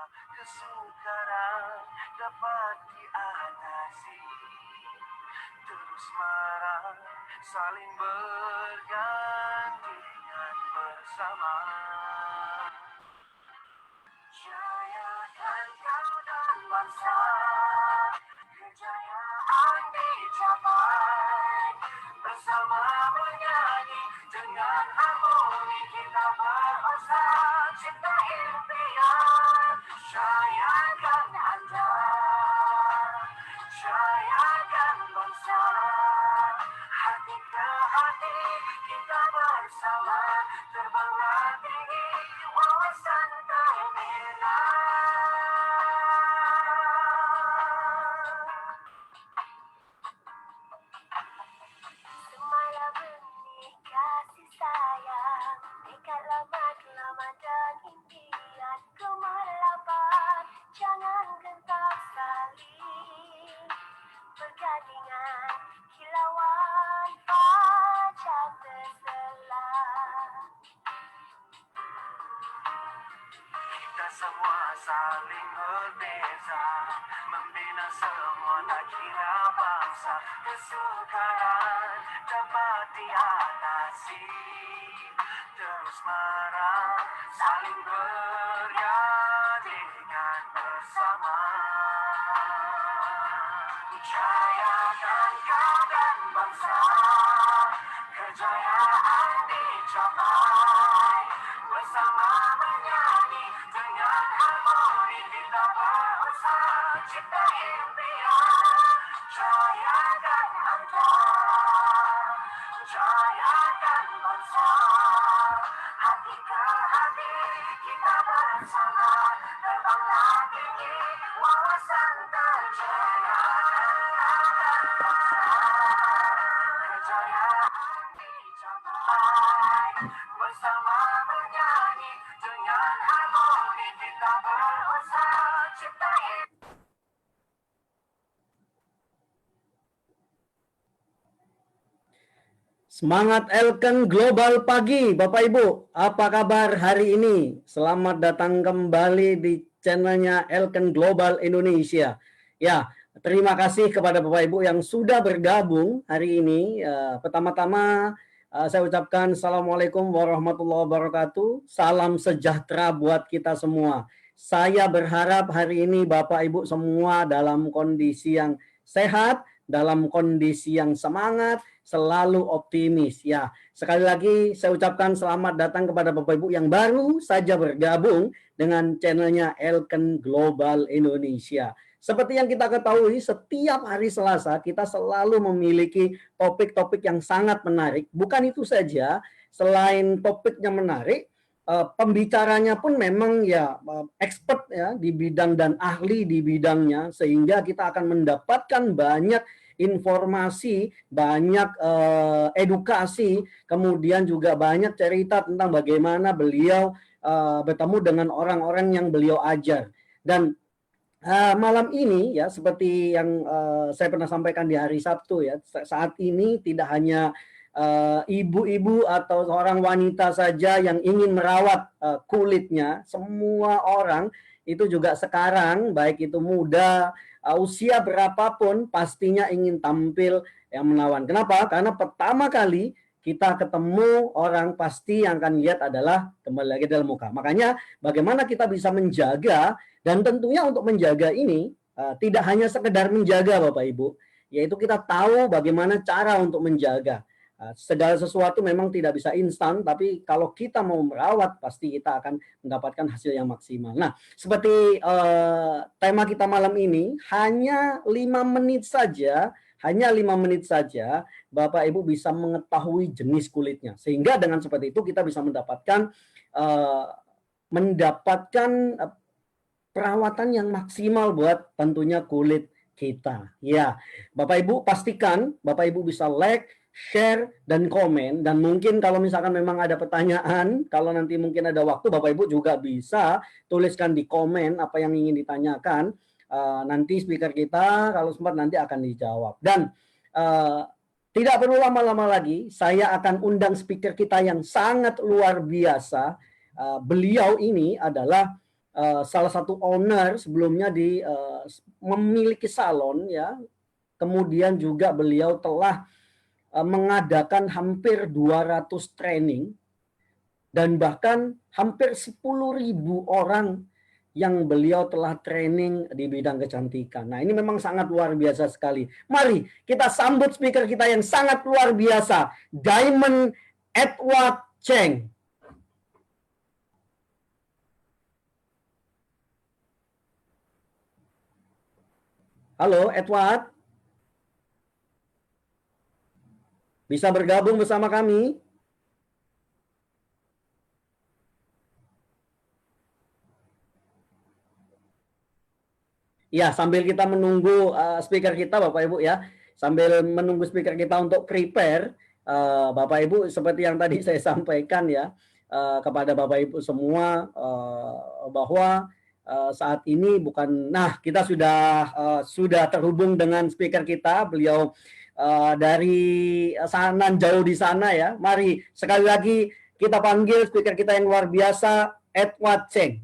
kesukaran dapat diatasi. Terus marah, saling bergandengan bersama. Jayakan kau dan bangsa, kejayaan dicapai. Bersama menyanyi dengan harmoni kita berusaha cipta impian. Jayakan anda, jayakan bangsa, hati ke hati kita bersama terbanglah tinggi wawasan keinginan. Semailah benih kasih sayang, ikatlah lama dan impian gemerlapan, jangan gentar saling bergandingan, kilauan fajar terselah. Kita semua saling berbeza, membina semua nak kira bangsa. Kesukaran dapat diatasi. Terus marah, saling bergandengan bersama. Jayakan kau dan bangsa, kejayaan dicapai. Bersama menyanyi dengan harmoni kita berusaha cipta impian. Jayakan anda, jayakan bangsa, hati ke hati kita bersama terbanglah tinggi wawasan terjaya. Kejayaan dicapai, bersama menyanyi dengan harmoni kita berusaha cipta impian. Semangat Elken Global pagi, Bapak Ibu. Apa kabar hari ini? Selamat datang kembali di channelnya Elken Global Indonesia. Ya, terima kasih kepada Bapak Ibu yang sudah bergabung hari ini. Pertama-tama saya ucapkan Assalamualaikum warahmatullahi wabarakatuh. Salam sejahtera buat kita semua. Saya berharap hari ini Bapak Ibu semua dalam kondisi yang sehat, dalam kondisi yang semangat, selalu optimis. Ya, sekali lagi saya ucapkan selamat datang kepada Bapak Ibu yang baru saja bergabung dengan channelnya Elken Global Indonesia. Seperti yang kita ketahui, setiap hari Selasa kita selalu memiliki topik-topik yang sangat menarik. Bukan itu saja, selain topiknya menarik, pembicaranya pun memang ya expert ya di bidang dan ahli di bidangnya, sehingga kita akan mendapatkan banyak informasi, banyak edukasi, kemudian juga banyak cerita tentang bagaimana beliau bertemu dengan orang-orang yang beliau ajar. Dan malam ini ya seperti yang saya pernah sampaikan di hari Sabtu ya, saat ini tidak hanya ibu-ibu atau seorang wanita saja yang ingin merawat kulitnya, semua orang itu juga sekarang baik itu muda, usia berapapun pastinya ingin tampil yang menawan. Kenapa? Karena pertama kali kita ketemu orang pasti yang akan lihat adalah kembali lagi dalam muka. Makanya bagaimana kita bisa menjaga, dan tentunya untuk menjaga ini tidak hanya sekedar menjaga Bapak Ibu, yaitu kita tahu bagaimana cara untuk menjaga. Segala sesuatu memang tidak bisa instan, tapi kalau kita mau merawat pasti kita akan mendapatkan hasil yang maksimal. Nah, seperti tema kita malam ini, hanya 5 menit saja, Bapak Ibu bisa mengetahui jenis kulitnya. Sehingga dengan seperti itu kita bisa mendapatkan perawatan yang maksimal buat tentunya kulit kita. Ya, Bapak Ibu pastikan Bapak Ibu bisa like, share, dan komen. Dan mungkin kalau misalkan memang ada pertanyaan, kalau nanti mungkin ada waktu, Bapak Ibu juga bisa tuliskan di komen apa yang ingin ditanyakan. Nanti speaker kita kalau sempat nanti akan dijawab. Dan tidak perlu lama-lama lagi, saya akan undang speaker kita yang sangat luar biasa. Beliau ini adalah salah satu owner sebelumnya memiliki salon ya. Kemudian juga beliau telah mengadakan hampir 200 training dan bahkan hampir 10.000 orang yang beliau telah training di bidang kecantikan. Nah, ini memang sangat luar biasa sekali. Mari kita sambut speaker kita yang sangat luar biasa, Diamond Edward Cheng. Halo, Edward. Bisa bergabung bersama kami? Ya, sambil kita menunggu speaker kita, Bapak Ibu ya, sambil menunggu speaker kita untuk prepare, Bapak Ibu seperti yang tadi saya sampaikan ya kepada Bapak Ibu semua bahwa saat ini nah kita sudah terhubung dengan speaker kita, beliau dari sana jauh di sana ya. Mari sekali lagi kita panggil speaker kita yang luar biasa, Edward Cheng.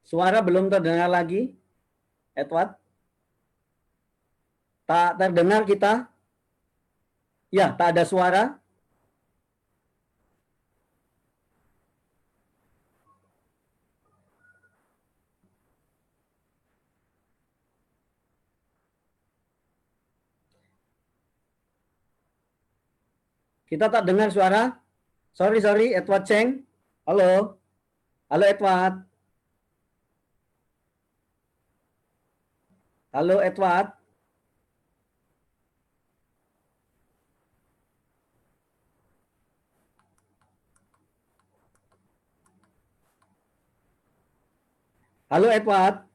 Suara belum terdengar lagi, Edward. Tak terdengar kita? Ya, tak ada suara. Kita tak dengar suara. Sorry, Edward Cheng. Halo. Halo, Edward. Halo, Edward. Halo, Edward.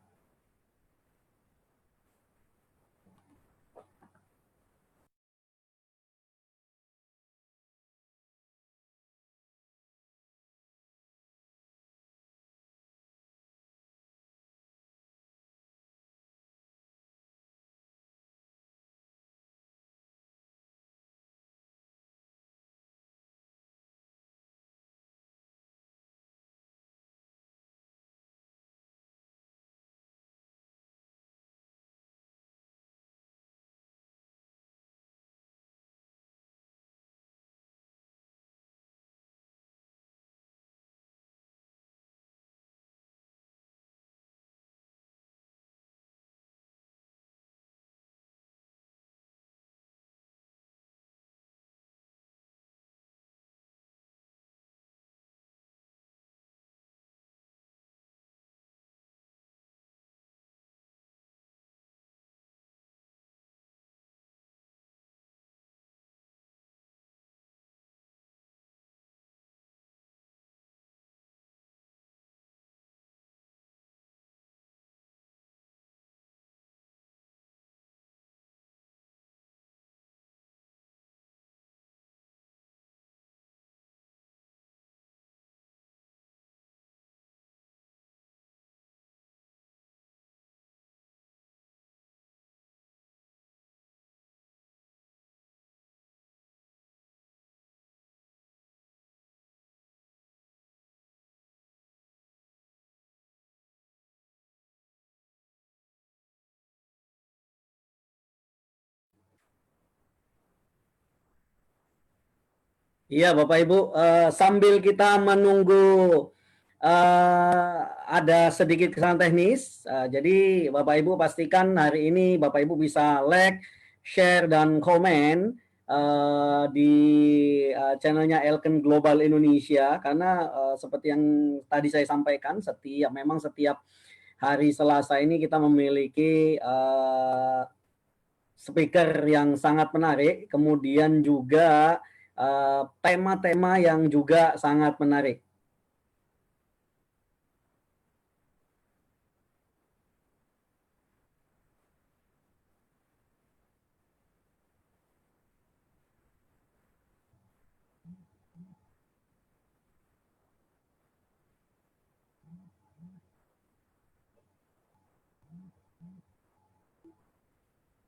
Iya, Bapak Ibu, sambil kita menunggu ada sedikit kesalahan teknis, jadi Bapak Ibu pastikan hari ini Bapak Ibu bisa like, share, dan komen di channelnya Elken Global Indonesia, karena seperti yang tadi saya sampaikan, memang setiap hari Selasa ini kita memiliki speaker yang sangat menarik, kemudian juga tema-tema yang juga sangat menarik.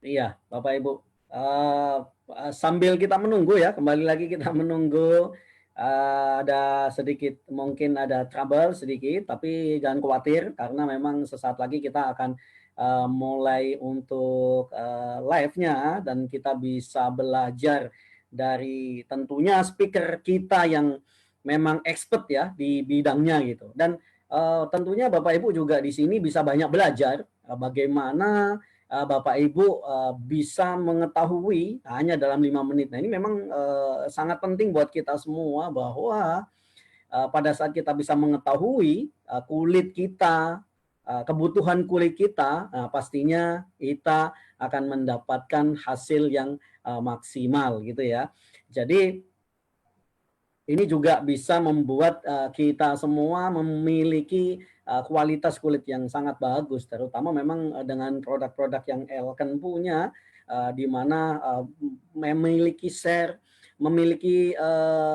Iya, Bapak Ibu. Sambil kita menunggu ya, kembali lagi kita menunggu. Ada sedikit, mungkin ada trouble sedikit, tapi jangan khawatir karena memang sesaat lagi kita akan mulai untuk live-nya dan kita bisa belajar dari tentunya speaker kita yang memang expert ya di bidangnya gitu. Dan tentunya Bapak Ibu juga di sini bisa banyak belajar bagaimana Bapak Ibu bisa mengetahui hanya dalam 5 menit. Nah ini memang sangat penting buat kita semua bahwa pada saat kita bisa mengetahui kulit kita, kebutuhan kulit kita, pastinya kita akan mendapatkan hasil yang maksimal gitu ya. Jadi ini juga bisa membuat kita semua memiliki kualitas kulit yang sangat bagus, terutama memang dengan produk-produk yang Elken punya, di mana memiliki memiliki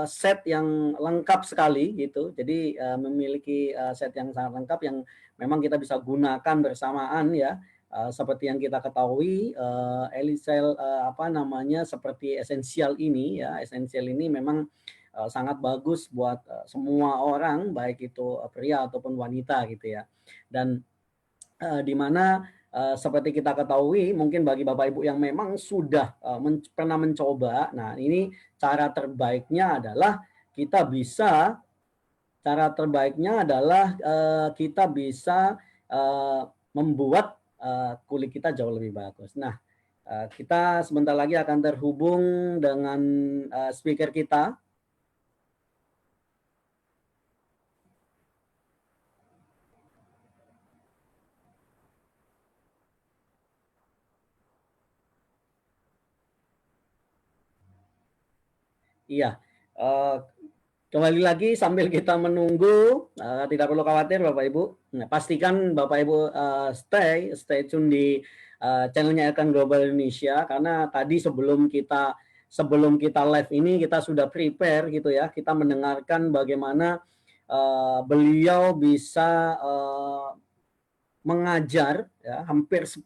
set yang lengkap sekali gitu. Jadi memiliki set yang sangat lengkap yang memang kita bisa gunakan bersamaan ya. Seperti yang kita ketahui, Elisel apa namanya seperti esensial ini ya, esensial ini memang sangat bagus buat semua orang, baik itu pria ataupun wanita gitu ya. Dan di mana seperti kita ketahui, mungkin bagi Bapak Ibu yang memang sudah pernah mencoba, nah ini cara terbaiknya adalah kita bisa, cara terbaiknya adalah kita bisa membuat kulit kita jauh lebih bagus. Nah, kita sebentar lagi akan terhubung dengan speaker kita. Iya, uh, kembali lagi sambil kita menunggu, tidak perlu khawatir Bapak Ibu. Nah, pastikan Bapak Ibu stay tune di channelnya Elkan Global Indonesia karena tadi sebelum kita live ini kita sudah prepare gitu ya, kita mendengarkan bagaimana beliau bisa mengajar ya, hampir 10.000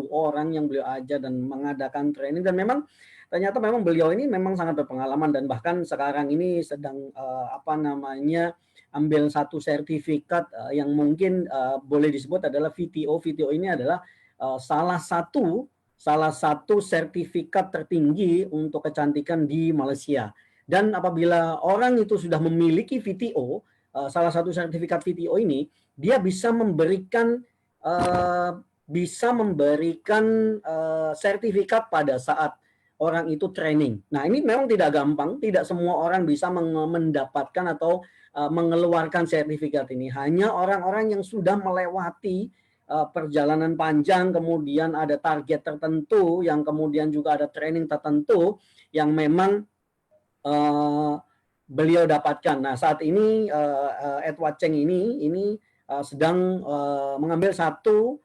orang yang beliau ajar dan mengadakan training, dan memang ternyata memang beliau ini memang sangat berpengalaman dan bahkan sekarang ini sedang apa namanya ambil satu sertifikat yang mungkin boleh disebut adalah VTO. VTO ini adalah salah satu sertifikat tertinggi untuk kecantikan di Malaysia. Dan apabila orang itu sudah memiliki VTO, salah satu sertifikat VTO ini, dia bisa memberikan sertifikat pada saat orang itu training. Nah ini memang tidak gampang, tidak semua orang bisa mendapatkan atau mengeluarkan sertifikat ini. Hanya orang-orang yang sudah melewati perjalanan panjang, kemudian ada target tertentu, yang kemudian juga ada training tertentu yang memang beliau dapatkan. Nah saat ini Edward Cheng ini sedang mengambil satu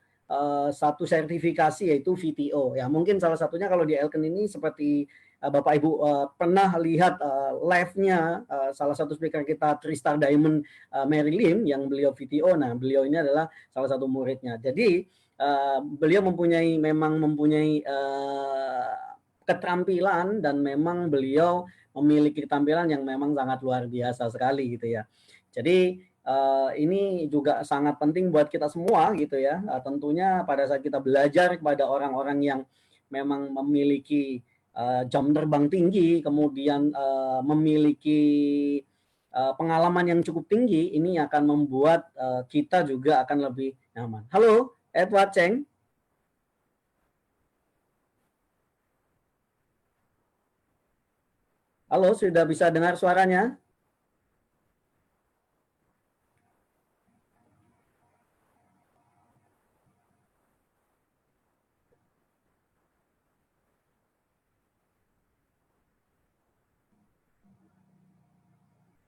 sertifikasi yaitu VTO ya. Mungkin salah satunya kalau di Elken ini seperti Bapak Ibu pernah lihat live-nya salah satu speaker kita Tristar Diamond Mary Lim yang beliau VTO. Nah beliau ini adalah salah satu muridnya. Jadi beliau memang mempunyai keterampilan dan memang beliau memiliki keterampilan yang memang sangat luar biasa sekali gitu ya. Jadi ini juga sangat penting buat kita semua gitu ya. Tentunya pada saat kita belajar kepada orang-orang yang memang memiliki jam terbang tinggi, kemudian memiliki pengalaman yang cukup tinggi, ini akan membuat kita juga akan lebih nyaman. Halo, Edward Cheng. Halo, sudah bisa dengar suaranya?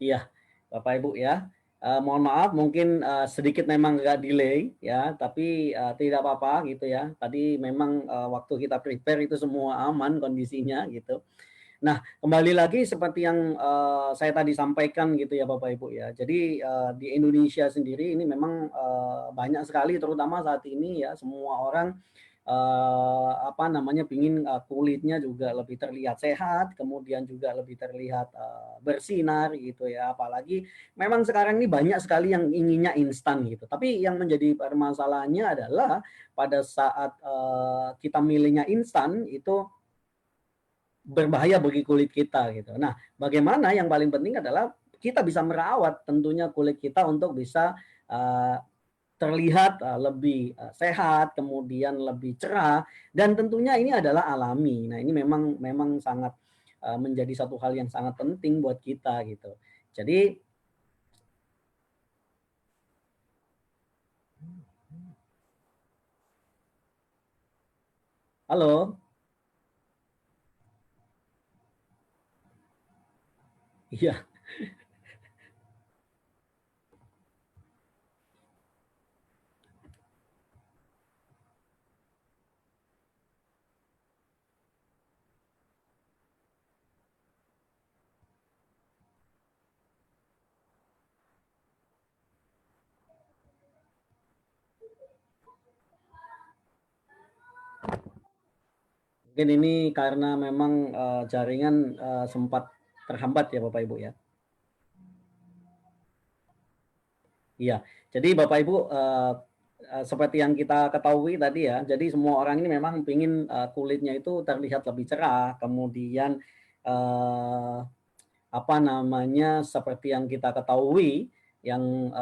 Iya, Bapak Ibu ya. Mohon maaf mungkin sedikit memang agak delay ya, tapi tidak apa-apa gitu ya. Tadi memang waktu kita prepare itu semua aman kondisinya gitu. Nah, kembali lagi seperti yang saya tadi sampaikan gitu ya Bapak Ibu ya. Jadi di Indonesia sendiri ini memang banyak sekali, terutama saat ini ya, semua orang apa namanya pingin kulitnya juga lebih terlihat sehat, kemudian juga lebih terlihat bersinar gitu ya. Apalagi memang sekarang ini banyak sekali yang inginnya instan gitu. Tapi yang menjadi permasalahannya adalah pada saat kita milihnya instan itu berbahaya bagi kulit kita gitu. Nah, bagaimana yang paling penting adalah kita bisa merawat tentunya kulit kita untuk bisa terlihat lebih sehat, kemudian lebih cerah, dan tentunya ini adalah alami. Nah, ini memang memang sangat menjadi satu hal yang sangat penting buat kita gitu. Jadi halo, iya. Mungkin ini karena memang jaringan sempat terhambat ya Bapak Ibu ya. Iya, jadi Bapak Ibu seperti yang kita ketahui tadi ya, jadi semua orang ini memang ingin kulitnya itu terlihat lebih cerah, kemudian eh, apa namanya seperti yang kita ketahui yang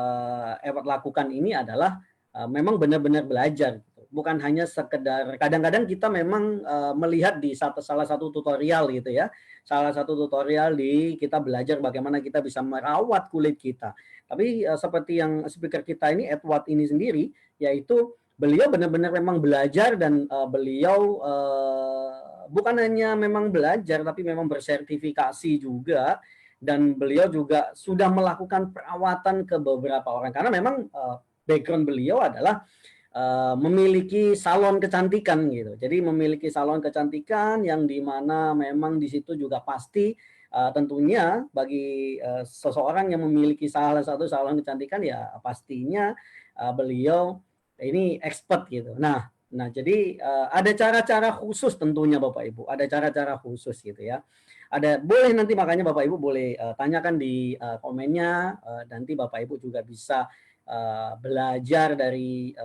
Ewart lakukan ini adalah memang benar-benar belajar gitu. Bukan hanya sekedar kadang-kadang kita memang melihat di salah satu tutorial gitu ya. Salah satu tutorial di kita belajar bagaimana kita bisa merawat kulit kita. Tapi seperti yang speaker kita ini Edward ini sendiri yaitu beliau benar-benar memang belajar dan beliau bukan hanya memang belajar tapi memang bersertifikasi juga dan beliau juga sudah melakukan perawatan ke beberapa orang karena memang background beliau adalah memiliki salon kecantikan gitu. Jadi memiliki salon kecantikan yang dimana memang di situ juga pasti tentunya bagi seseorang yang memiliki salah satu salon kecantikan ya pastinya beliau ini expert gitu. Nah jadi ada cara-cara khusus tentunya Bapak Ibu, ada cara-cara khusus gitu ya. Ada boleh nanti makanya Bapak Ibu boleh tanyakan di komennya, nanti Bapak Ibu juga bisa belajar dari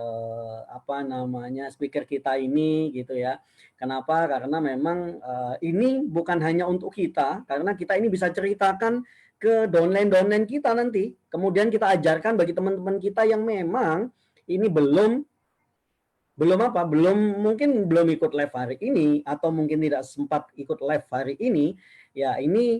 apa namanya speaker kita ini gitu ya. Kenapa? Karena memang ini bukan hanya untuk kita, karena kita ini bisa ceritakan ke downline-downline kita nanti. Kemudian kita ajarkan bagi teman-teman kita yang memang ini belum apa belum mungkin belum ikut live hari ini atau mungkin tidak sempat ikut live hari ini ya ini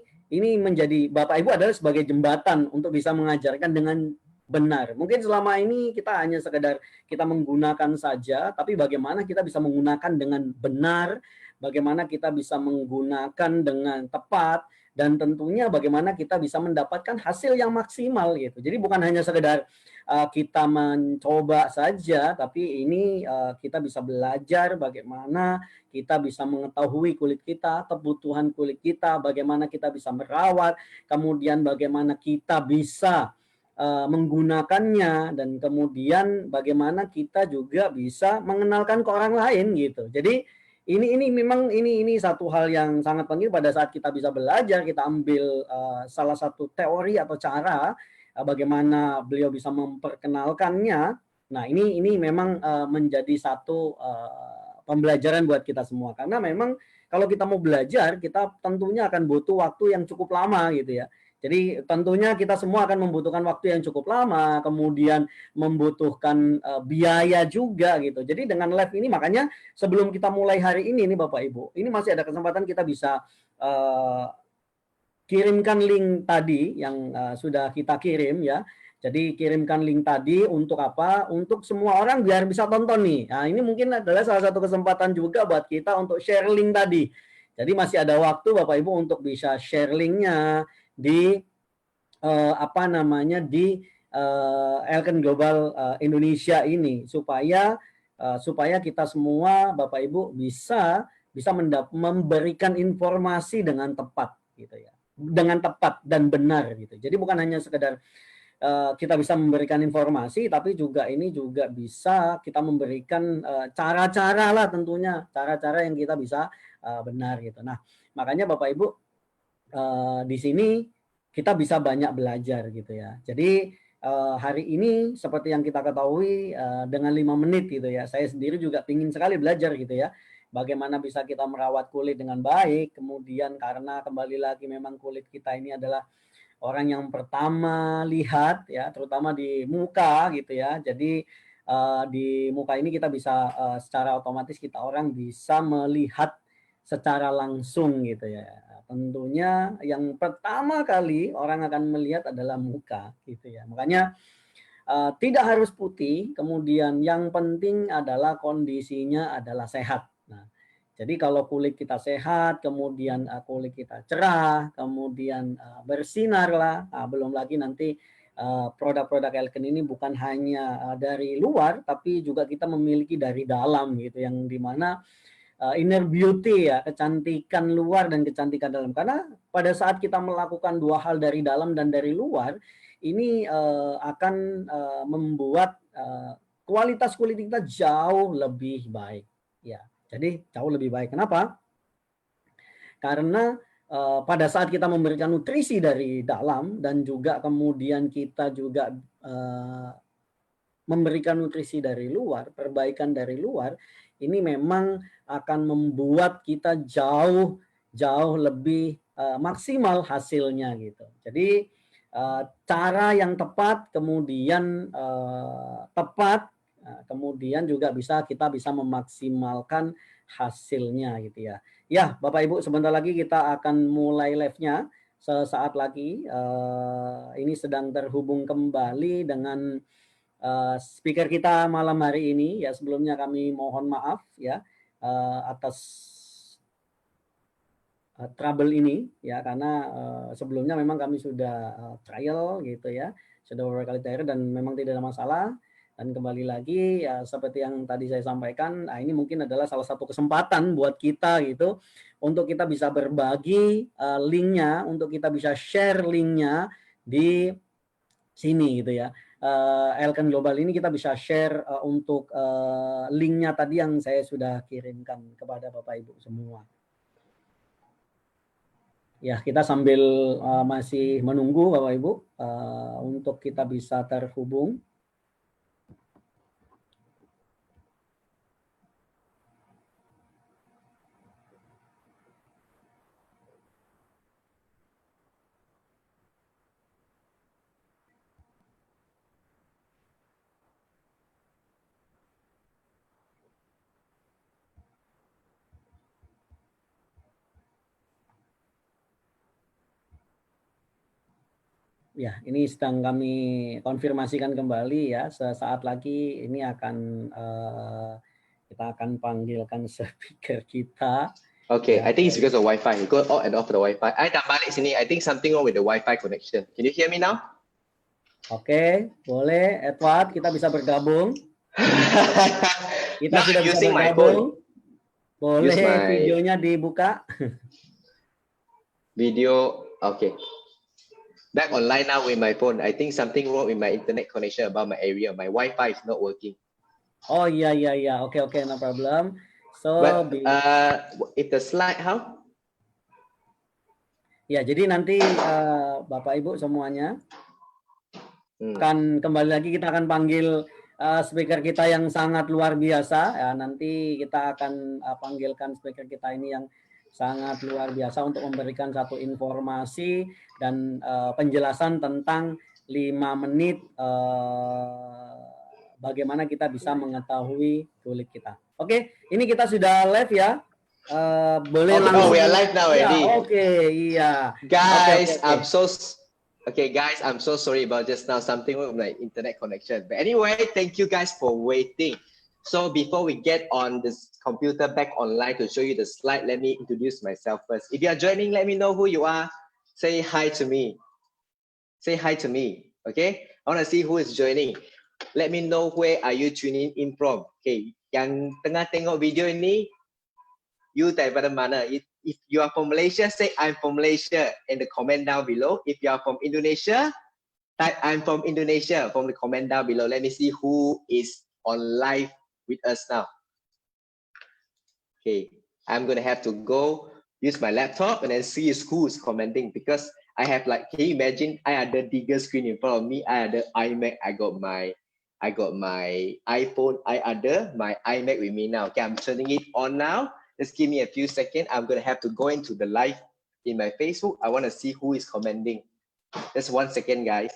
menjadi Bapak Ibu adalah sebagai jembatan untuk bisa mengajarkan dengan benar. Mungkin selama ini kita hanya sekedar kita menggunakan saja, tapi bagaimana kita bisa menggunakan dengan benar, bagaimana kita bisa menggunakan dengan tepat, dan tentunya bagaimana kita bisa mendapatkan hasil yang maksimal gitu. Jadi bukan hanya sekedar kita mencoba saja, tapi ini kita bisa belajar bagaimana kita bisa mengetahui kulit kita, kebutuhan kulit kita, bagaimana kita bisa merawat, kemudian bagaimana kita bisa menggunakannya dan kemudian bagaimana kita juga bisa mengenalkan ke orang lain gitu. Jadi ini memang ini satu hal yang sangat penting pada saat kita bisa belajar, kita ambil salah satu teori atau cara bagaimana beliau bisa memperkenalkannya. Nah, ini memang menjadi satu pembelajaran buat kita semua karena memang kalau kita mau belajar, kita tentunya akan butuh waktu yang cukup lama gitu ya. Jadi tentunya kita semua akan membutuhkan waktu yang cukup lama, kemudian membutuhkan biaya juga gitu. Jadi dengan live ini makanya sebelum kita mulai hari ini nih Bapak Ibu, ini masih ada kesempatan kita bisa kirimkan link tadi yang sudah kita kirim ya. Jadi kirimkan link tadi untuk apa? Untuk semua orang biar bisa tonton nih. Nah, ini mungkin adalah salah satu kesempatan juga buat kita untuk share link tadi. Jadi masih ada waktu Bapak Ibu untuk bisa share linknya di apa namanya di Elken Global Indonesia ini supaya supaya kita semua Bapak Ibu bisa bisa memberikan informasi dengan tepat gitu ya, dengan tepat dan benar gitu. Jadi bukan hanya sekedar kita bisa memberikan informasi, tapi juga ini juga bisa kita memberikan cara-cara lah tentunya, cara-cara yang kita bisa benar gitu. Nah, makanya Bapak Ibu di sini kita bisa banyak belajar gitu ya. Jadi hari ini seperti yang kita ketahui dengan 5 menit gitu ya, saya sendiri juga ingin sekali belajar gitu ya. Bagaimana bisa kita merawat kulit dengan baik, kemudian karena kembali lagi memang kulit kita ini adalah orang yang pertama lihat ya, terutama di muka gitu ya. Jadi di muka ini kita bisa secara otomatis kita orang bisa melihat secara langsung gitu ya. Tentunya yang pertama kali orang akan melihat adalah muka gitu ya. Makanya tidak harus putih, kemudian yang penting adalah kondisinya adalah sehat. Nah, jadi kalau kulit kita sehat, kemudian kulit kita cerah, kemudian bersinar lah, belum lagi nanti produk-produk Elken ini bukan hanya dari luar, tapi juga kita memiliki dari dalam gitu, yang dimana inner beauty ya, kecantikan luar dan kecantikan dalam. Karena pada saat kita melakukan dua hal dari dalam dan dari luar, ini akan membuat kualitas kulit kita jauh lebih baik. Ya, jadi jauh lebih baik. Kenapa? Karena pada saat kita memberikan nutrisi dari dalam dan juga kemudian kita juga memberikan nutrisi dari luar, perbaikan dari luar, ini memang akan membuat kita jauh lebih maksimal hasilnya gitu. Jadi cara yang tepat, kemudian tepat, kemudian juga kita bisa memaksimalkan hasilnya gitu ya. Ya, Bapak Ibu, sebentar lagi kita akan mulai live-nya. Sesaat lagi ini sedang terhubung kembali dengan speaker kita malam hari ini ya. Sebelumnya kami mohon maaf ya atas trouble ini ya, karena sebelumnya memang kami sudah trial gitu ya, sudah beberapa kali trial dan memang tidak ada masalah. Dan kembali lagi ya seperti yang tadi saya sampaikan, ini mungkin adalah salah satu kesempatan buat kita gitu untuk kita bisa berbagi linknya, untuk kita bisa share linknya di sini gitu ya. Elken Global ini kita bisa share untuk linknya tadi yang saya sudah kirimkan kepada Bapak Ibu semua. Ya, kita sambil masih menunggu Bapak Ibu untuk kita bisa terhubung. Ya, ini sedang kami konfirmasikan kembali ya. Sesaat lagi ini akan kita akan panggilkan speaker kita. Okay, ya. I think it's because of Wi-Fi. You go on and off the Wi-Fi. I dah balik sini. I think something wrong with the Wi-Fi connection. Can you hear me now? Oke, boleh Edward, kita bisa bergabung. Kita Now sudah I'm bisa using my bergabung. Boleh Use my- videonya dibuka. Video, okay. Back online now with my phone. I think something wrong with my internet connection about my area. My Wi-Fi is not working. Oh iya. Oke, no problem. So But if the slide, how? ya, jadi nanti Bapak Ibu semuanya akan kembali lagi, kita akan panggil speaker kita yang sangat luar biasa ya. Nanti kita akan panggilkan speaker kita ini yang sangat luar biasa untuk memberikan satu informasi dan penjelasan tentang 5 menit bagaimana kita bisa mengetahui kulit kita. Oke, ini kita sudah live ya. Boleh Okay. langsung. Oh, we are live now already. Ya, oke, iya. Guys, Okay. guys, I'm so sorry about just now. Something wrong with my internet connection. But anyway, thank you guys for waiting. So before we get on this computer back online to show you the slide, let me introduce myself first. If you are joining, let me know who you are. Say hi to me. Say hi to me. Okay? I want to see who is joining. Let me know where are you tuning in from. Okay, yang tengah tengok video ini, You daripada mana? If you are from Malaysia, say I'm from Malaysia in the comment down below. If you are from Indonesia, type I'm from Indonesia from the comment down below. Let me see who is on live with us now. Okay, I'm gonna have to go use my laptop and then see who's commenting, because I have like, can you imagine? I had the bigger screen in front of me. I had the iMac. I got my iPhone. I had my iMac with me now. Okay, I'm turning it on now. Just give me a few seconds. I'm gonna have to go into the live in my Facebook. I want to see who is commenting. Just 1 second, guys.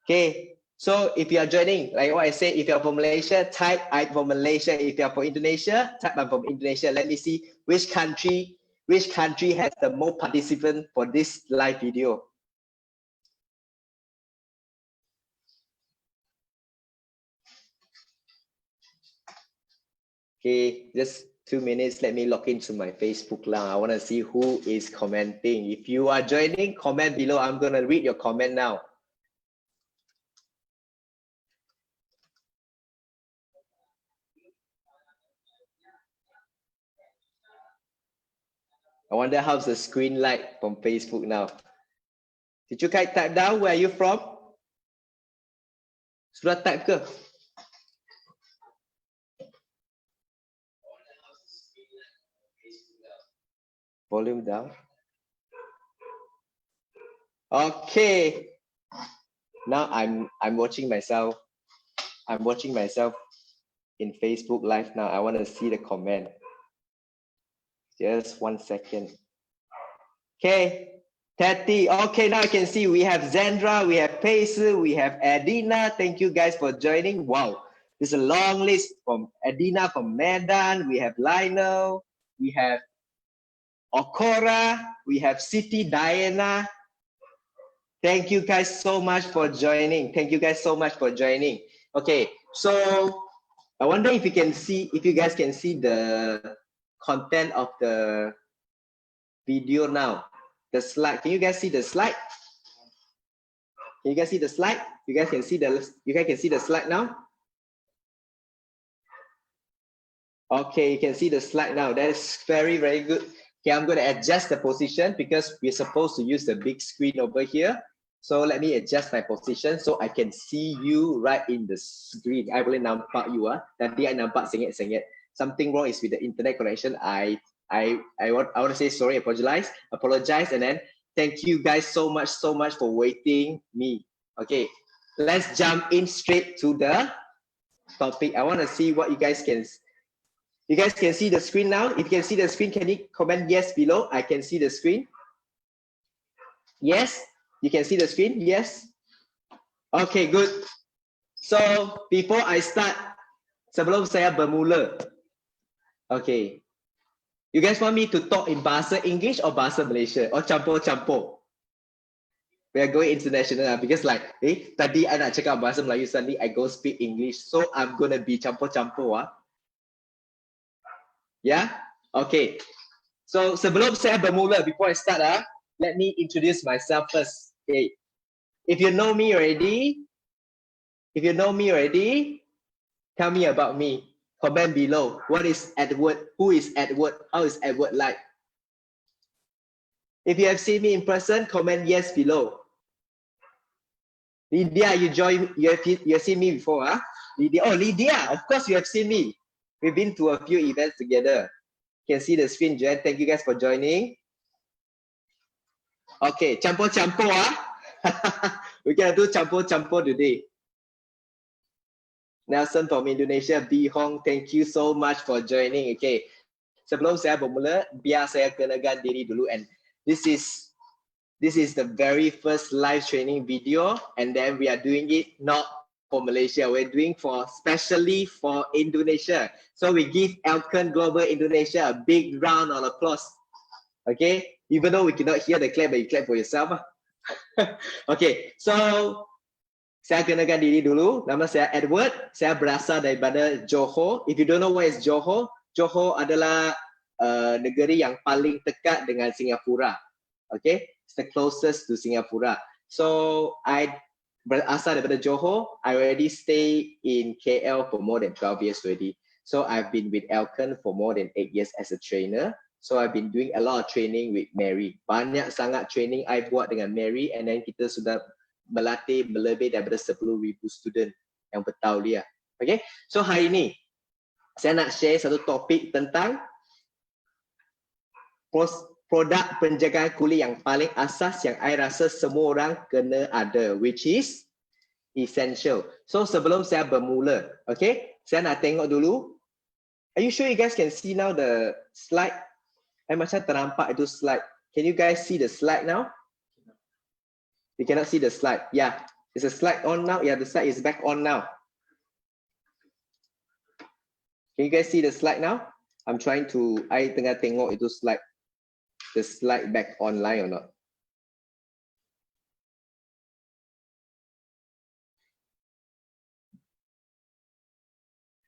Okay. So if you are joining, like what I said, if you're from Malaysia, type I'm from Malaysia. If you're from Indonesia, type I'm from Indonesia. Let me see which country has the most participants for this live video. Okay, just 2 minutes. Let me log into my Facebook now. I want to see who is commenting. If you are joining, comment below. I'm going to read your comment now. I wonder how's the screen like from Facebook now. Did you guys type down where are you from? Sudah type ke? Volume down. Okay. Now I'm watching myself. I'm watching myself in Facebook Live now. I want to see the comment. Just 1 second. Okay. Tati. Okay, now I can see we have Zandra, we have Pace, we have Adina. Thank you guys for joining. Wow. There's a long list from Adina from Medan. We have Lionel. We have Okora. We have Siti Diana. Thank you guys so much for joining. Thank you guys so much for joining. Okay, so I wonder if you guys can see the content of the video now. The slide. Can you guys see the slide? Can you guys see the slide? You guys can see the slide now? Okay, you can see the slide now. That is very, very good. Okay, I'm going to adjust the position because we're supposed to use the big screen over here. So let me adjust my position so I can see you right in the screen. I boleh nampak you Nanti I nampak sengit-sengit. Something wrong is with the internet connection. I want to say sorry, apologize, and then thank you guys so much for waiting me. Okay, let's jump in straight to the topic. I want to see what you guys can see the screen now. If you can see the screen, can you comment yes below? I can see the screen. Yes, you can see the screen. Yes. Okay, good. So before I start, sebelum saya bermula, okay, you guys want me to talk in bahasa English or bahasa Malaysia or campur-campur? We are going international because like, tadi I nak cakap bahasa Melayu, suddenly I go speak English, so I'm gonna be campur-campur. Yeah? Okay. So sebelum saya bermula, before I start, let me introduce myself first. Okay. If you know me already, tell me about me. Comment below. What is Edward? Who is Edward? How is Edward like? If you have seen me in person, comment yes below. Lydia, you have seen me before, Lydia. Oh, Lydia, of course you have seen me. We've been to a few events together. You can see the screen, Jen. Thank you guys for joining. Okay, campur-campur, We're gonna do campur-campur today. Nelson from Indonesia, B Hong, thank you so much for joining. Okay, sebelum saya bermula, biar saya kenalkan diri dulu, and this is the very first live training video, and then we are doing it not for Malaysia, we're doing specially for Indonesia. So we give Elkan Global Indonesia a big round of applause. Okay, even though we cannot hear the clap, but you clap for yourself. Okay, so saya kenalkan diri dulu. Nama saya Edward. Saya berasal daripada Johor. If you don't know where is Johor, Johor adalah negeri yang paling dekat dengan Singapura. Okay, it's the closest to Singapura. So I berasal daripada Johor. I already stay in KL for more than 12 years already. So I've been with Elkan for more than 8 years as a trainer. So I've been doing a lot of training with Mary. Banyak sangat training I buat dengan Mary, and then kita sudah melatih lebih daripada 10,000 student yang bertauliah. Okay, so hari ini saya nak share satu topik tentang produk penjagaan kulit yang paling asas yang I rasa semua orang kena ada, which is essential. So sebelum saya bermula, okay, saya nak tengok dulu. Are you sure you guys can see now the slide? Macam ternampak itu slide. Can you guys see the slide now? You cannot see the slide. Yeah, is the slide on now? Yeah, the slide is back on now. Can you guys see the slide now? I'm trying to, I tengah tengok itu slide. The slide back online or not?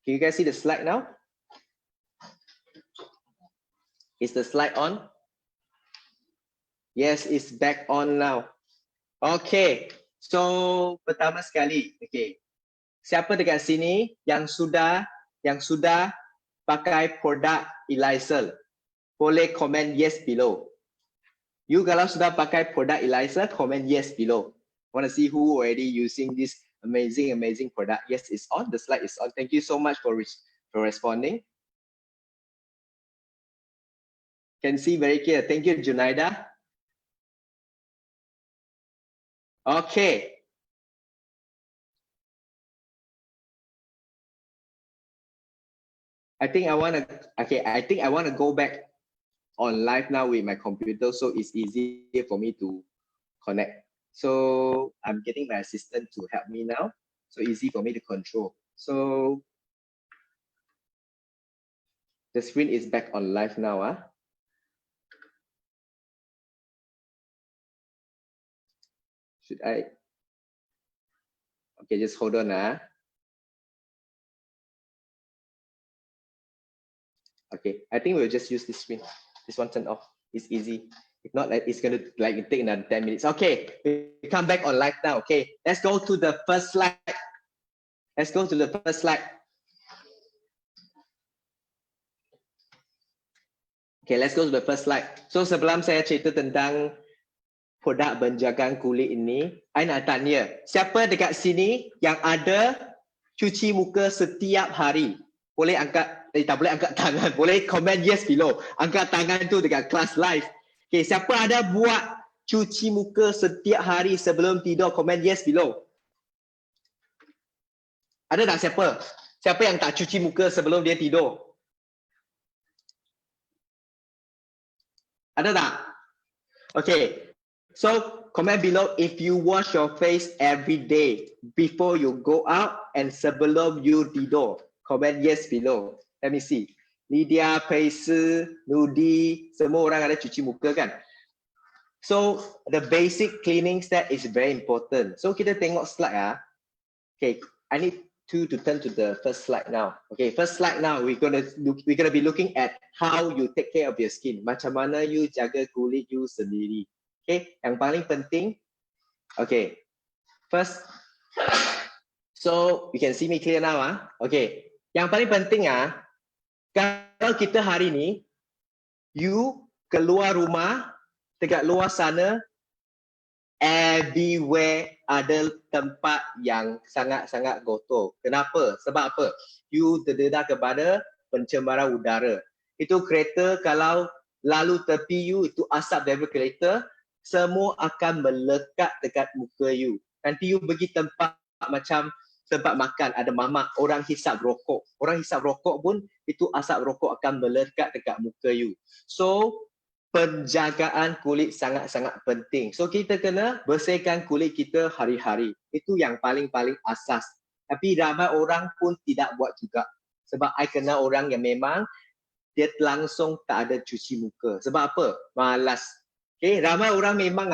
Can you guys see the slide now? Is the slide on? Yes, it's back on now. Okay, so pertama sekali, okay, siapa dekat sini yang sudah pakai produk Elysel? Boleh comment yes below. You kalau sudah pakai produk Elysel, comment yes below. Want to see who already using this amazing product? Yes, it's on. The slide is on. Thank you so much for responding. Can see very clear. Thank you, Junaida. Okay. I think I want to go back on live now with my computer, so it's easier for me to connect. So I'm getting my assistant to help me now, so easy for me to control. So the screen is back on live now. Should I? Okay, just hold on. Okay, I think we'll just use this screen. This one turned off. It's easy. If not, it's gonna take another 10 minutes. Okay, we come back on live now. Okay, let's go to the first slide. Let's go to the first slide. Okay, let's go to the first slide. So sebelum saya cerita tentang produk penjagaan kulit ini, I nak tanya, siapa dekat sini yang ada cuci muka setiap hari? Boleh angkat, tak boleh angkat tangan, boleh comment yes below. Angkat tangan tu dekat kelas live. Okay, siapa ada buat cuci muka setiap hari sebelum tidur, comment yes below. Ada tak siapa? Siapa yang tak cuci muka sebelum dia tidur? Ada tak? Okay. So comment below if you wash your face every day before you go out and sebelum you tidur. Comment yes below. Let me see. Lydia, Paisi, Nudi, semua orang ada cuci muka kan? So the basic cleaning step is very important. So kita tengok slide . Okay, I need to turn to the first slide now. Okay, first slide now we're gonna be looking at how you take care of your skin. Macam mana you jaga kulit you sendiri. Okay, yang paling penting, okay, first, so you can see me clear now. Okay, yang paling penting kalau kita hari ni, you keluar rumah, dekat luar sana, everywhere ada tempat yang sangat-sangat kotor. Kenapa? Sebab apa? You terdedah kepada pencemaran udara. Itu kereta kalau lalu tepi you, itu asap daripada kereta, semua akan melekat dekat muka you. Nanti you pergi tempat macam tempat makan, ada mamak, orang hisap rokok. Orang hisap rokok pun, itu asap rokok akan melekat dekat muka you. So, penjagaan kulit sangat-sangat penting. So, kita kena bersihkan kulit kita hari-hari. Itu yang paling-paling asas. Tapi ramai orang pun tidak buat juga. Sebab I kenal orang yang memang dia langsung tak ada cuci muka. Sebab apa? Malas. Okay, ramai orang memang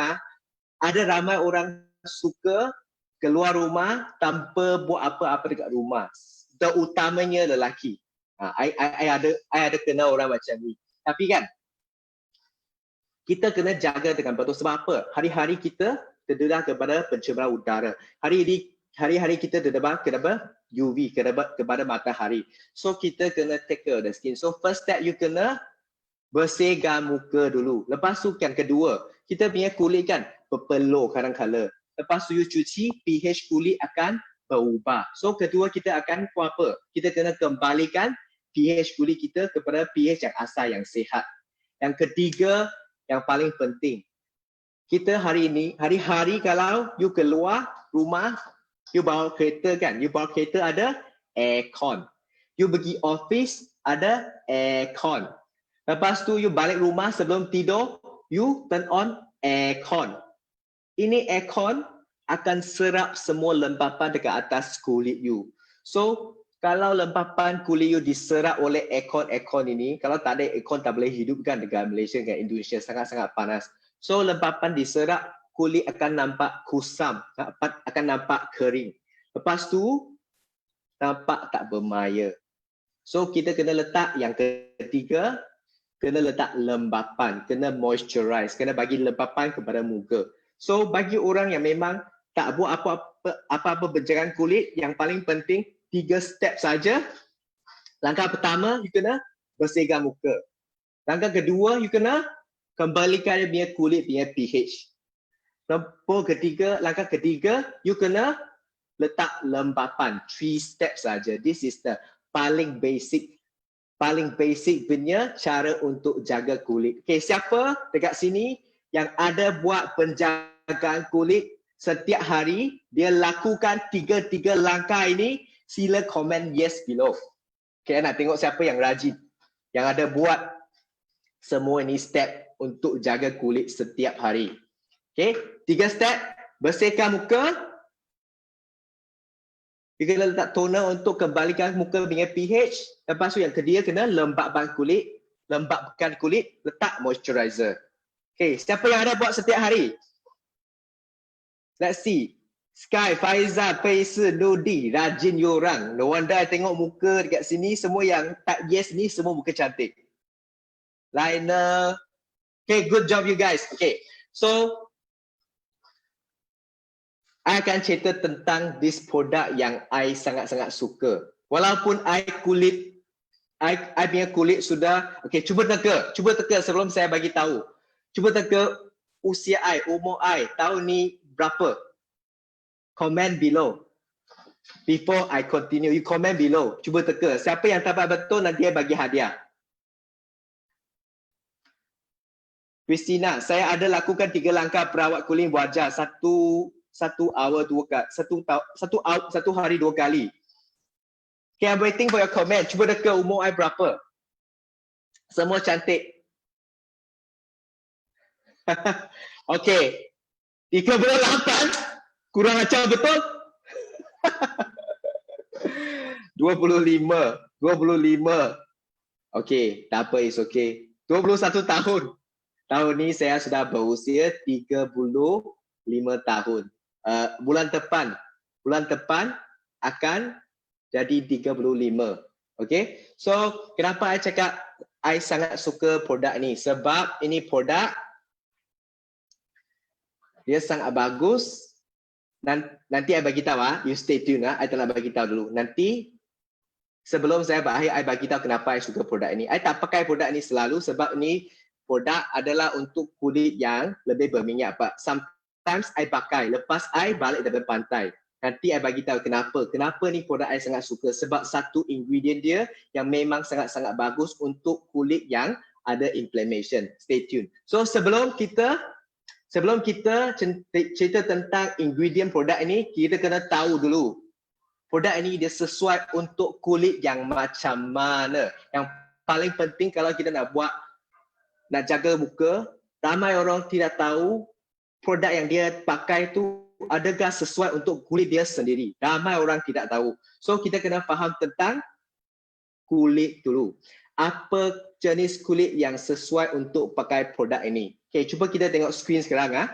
ada ramai orang suka keluar rumah tanpa buat apa-apa dekat rumah. Terutamanya lelaki. I ada kenal orang macam ni. Tapi kan, kita kena jaga dengan betul. Sebab apa? Hari-hari kita terdedah kepada pencemaran udara. Hari-hari kita terdedah kepada UV, kepada matahari. So kita kena take care of the skin. So first step you kena bersihkan muka dulu. Lepas tu yang kedua, kita punya kulit kan berpeluh kadang-kala. Lepas tu you cuci, pH kulit akan berubah. So kedua kita akan buat apa? Kita kena kembalikan pH kulit kita kepada pH yang asal, yang sihat. Yang ketiga, yang paling penting, kita hari ini, hari-hari kalau you keluar rumah, you bawa kereta kan, you bawa kereta ada aircon. You pergi office ada aircon. Lepas tu you balik rumah sebelum tidur, you turn on aircon. Ini aircon akan serap semua lembapan dekat atas kulit you. So, kalau lembapan kulit you diserap oleh aircon ini, kalau tak ada aircon tak boleh hidup kan dekat Malaysia, dekat Indonesia, sangat-sangat panas. So, lembapan diserap, kulit akan nampak kusam, akan nampak kering. Lepas tu, nampak tak bermaya. So, kita kena letak yang ketiga, kena letak lembapan, kena moisturize, kena bagi lembapan kepada muka. So bagi orang yang memang tak buat apa-apa pencegahan kulit, yang paling penting 3 step saja. Langkah pertama, you kena bersihkan muka. Langkah kedua, you kena kembalikan dia punya kulit punya pH. Langkah ketiga, you kena letak lembapan. 3 step saja. This is the paling basic punya cara untuk jaga kulit. Okay, siapa dekat sini yang ada buat penjagaan kulit setiap hari, dia lakukan 3 langkah ini, sila komen yes below. Okay, nak tengok siapa yang rajin, yang ada buat semua ini step untuk jaga kulit setiap hari. Okay, 3 step, bersihkan muka. You kena letak toner untuk kembalikan muka punya pH. Lepas tu yang kedua kena lembabkan kulit, letak moisturizer. Okay, siapa yang ada buat setiap hari? Let's see. Sky, Faiza, Faisal, Nudi, rajin you orang. No wonder I tengok muka dekat sini, semua yang tak yes ni semua muka cantik. Liner. Okay, good job you guys. Okay, so I akan cerita tentang this produk yang I sangat-sangat suka. Walaupun I punya kulit sudah, okay, cuba teka sebelum saya bagi tahu. Cuba teka usia I, umur I, tahun ni berapa? Comment below. Before I continue, you comment below. Cuba teka. Siapa yang dapat betul nanti I bagi hadiah. Christina, saya ada lakukan 3 langkah perawat kulit wajah. Satu hari 2 kali. Okay, I'm waiting for your comment. Cuba teka umur I berapa. Semua cantik. Okay. 38. Kurang ajar betul? 25. Okay, tak apa, it's okay. 21 tahun. Tahun ni saya sudah berusia 35 tahun. Bulan depan akan jadi 35. Okay, so kenapa I cakap I sangat suka produk ni? Sebab ini produk dia sangat bagus. Nanti I bagi tahu, you stay tune, I tak nak bagi tahu dulu. Nanti sebelum saya berakhir, I bagi tahu kenapa I suka produk ini. I tak pakai produk ini selalu sebab ni produk adalah untuk kulit yang lebih berminyak. Sometimes I pakai, lepas I balik dari pantai. Nanti I bagi tahu kenapa. Kenapa ni produk I sangat suka? Sebab satu ingredient dia yang memang sangat-sangat bagus untuk kulit yang ada inflammation. Stay tune. So sebelum kita cerita tentang ingredient produk ini, kita kena tahu dulu produk ini dia sesuai untuk kulit yang macam mana. Yang paling penting kalau kita nak jaga muka, ramai orang tidak tahu produk yang dia pakai tu adakah sesuai untuk kulit dia sendiri. Ramai orang tidak tahu. So kita kena faham tentang kulit dulu. Apa jenis kulit yang sesuai untuk pakai produk ini? Okay, cuba kita tengok screen sekarang.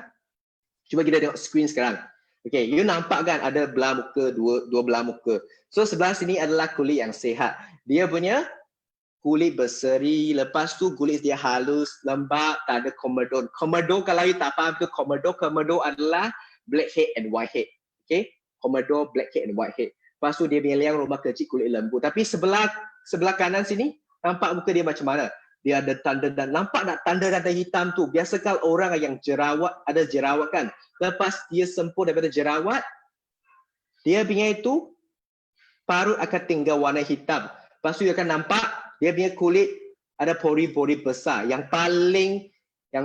Okay, you nampak kan ada belah muka, dua belah muka. So sebelah sini adalah kulit yang sihat. Dia punya kulit berseri, lepas tu kulit dia halus, lembab, tak ada komedo. Komedo kalau you tak faham tu komedo adalah blackhead and whitehead. Okay, komedo, blackhead and whitehead. Lepas tu dia punya liang rumah kecil kulit lembu. Tapi sebelah kanan sini nampak muka dia macam mana? dia ada tanda dan nampak tak tanda-tanda hitam tu. Biasa kalau orang yang jerawat, ada jerawat kan, lepas dia sembuh daripada jerawat, dia punya itu parut akan tinggal warna hitam. Lepas tu dia akan nampak dia punya kulit ada pori-pori besar. Yang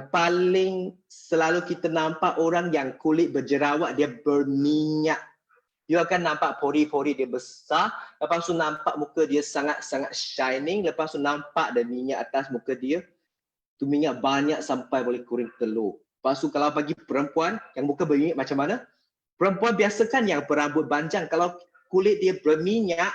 paling selalu kita nampak orang yang kulit berjerawat, dia berminyak. You akan nampak pori-pori dia besar, lepas tu nampak muka dia sangat-sangat shining, lepas tu nampak ada minyak atas muka dia. Tu minyak banyak sampai boleh kuring telur. Lepas tu kalau bagi perempuan yang muka berminyak macam mana? Perempuan biasa kan yang berambut panjang, kalau kulit dia berminyak,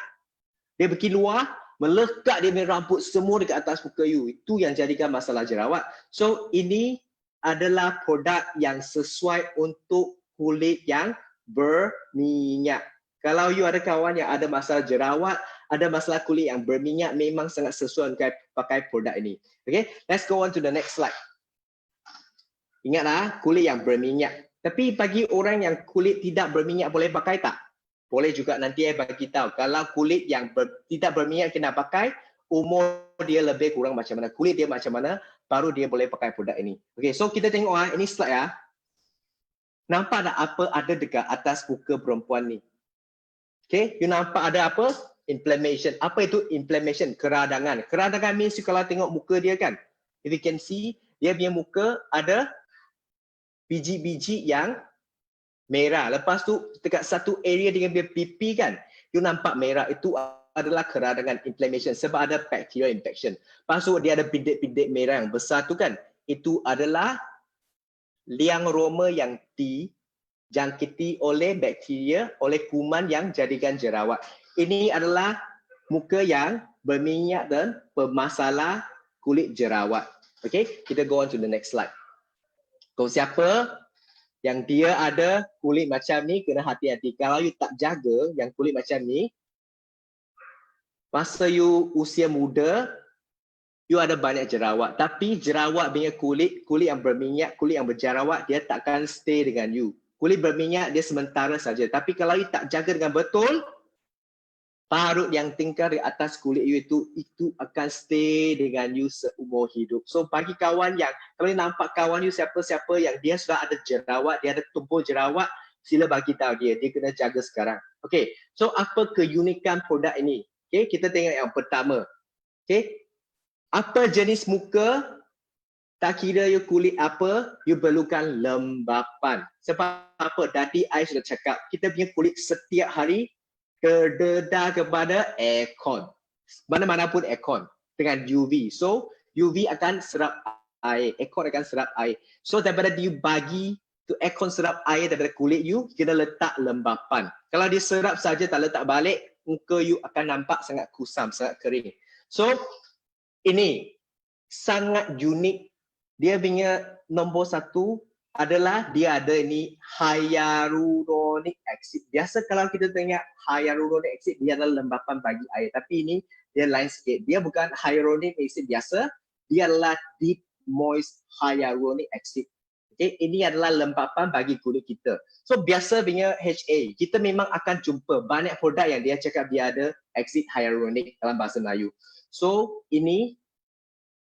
dia pergi luar, melekat dia punya rambut semua dekat atas muka you. Itu yang jadikan masalah jerawat. So ini adalah produk yang sesuai untuk kulit yang berminyak. Kalau you ada kawan yang ada masalah jerawat, ada masalah kulit yang berminyak, memang sangat sesuai untuk pakai produk ini. Okay, let's go on to the next slide. Ingatlah, kulit yang berminyak. Tapi bagi orang yang kulit tidak berminyak, boleh pakai tak? Boleh juga, nanti saya bagi tahu. Kalau kulit yang tidak berminyak kena pakai, umur dia lebih kurang macam mana, kulit dia macam mana, baru dia boleh pakai produk ini. Okay, so kita tengok ini slide ya. Nampak tak apa ada dekat atas muka perempuan ni? Okay, you nampak ada apa? Inflammation. Apa itu inflammation? Keradangan. Keradangan means kalau tengok muka dia kan, if you can see, dia punya muka ada biji-biji yang merah. Lepas tu dekat satu area dengan pipi kan, you nampak merah, itu adalah keradangan, inflammation, sebab ada bacterial infection. Lepas tu dia ada bintik-bintik merah yang besar tu kan, itu adalah liang roma yang dijangkiti oleh bakteria, oleh kuman yang jadikan jerawat. Ini adalah muka yang berminyak dan bermasalah kulit jerawat. Okay, kita go on to the next slide. Kalau siapa yang dia ada kulit macam ni, kena hati-hati. Kalau you tak jaga yang kulit macam ni, masa you usia muda, you ada banyak jerawat. Tapi jerawat punya kulit yang berminyak, kulit yang berjerawat, dia takkan stay dengan you. Kulit berminyak dia sementara saja. Tapi kalau you tak jaga dengan betul, parut yang tinggal di atas kulit you itu akan stay dengan you seumur hidup. So bagi kawan yang, kalau you nampak kawan you siapa-siapa yang dia sudah ada jerawat, dia ada tumpul jerawat, sila bagi tahu dia kena jaga sekarang. Okay, so apa keunikan produk ini? Okay, kita tengok yang pertama. Okay, apa jenis muka, tak kira you kulit apa, you perlukan lembapan. Sebab apa? Tadi I sudah cakap, kita punya kulit setiap hari terdedah kepada aircon. Mana-mana pun aircon dengan UV. So UV akan serap air, aircon akan serap air. So daripada you bagi tu aircon serap air daripada kulit you, kena letak lembapan. Kalau dia serap saja tak letak balik, muka you akan nampak sangat kusam, sangat kering. So ini sangat unik. Dia punya nombor satu adalah dia ada ini hyaluronic acid. Biasa kalau kita tengok hyaluronic acid, dia adalah lembapan bagi air. Tapi ini dia lain sikit. Dia bukan hyaluronic acid biasa, dia adalah deep moist hyaluronic acid. Okay, ini adalah lembapan bagi kulit kita. So biasa punya HA, kita memang akan jumpa banyak produk yang dia cakap dia ada acid hyaluronic dalam bahasa Melayu. So ini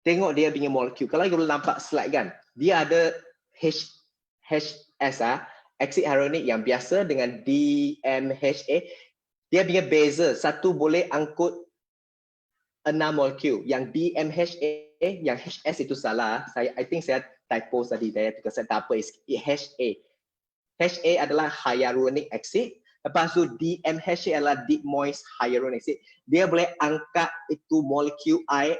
tengok dia punya molekul. Kalau you nampak slide kan, dia ada HS acid hyaluronic yang biasa dengan DMHA. Dia punya beza, satu boleh angkut 6 molekul. Yang DMHA, yang HS itu salah. I think saya typo tadi, saya tukar saya tak apa, HA. HA adalah hyaluronic acid. Lepas tu DMHA adalah deep moist hyaluronic acid. Dia boleh angkat itu molekul air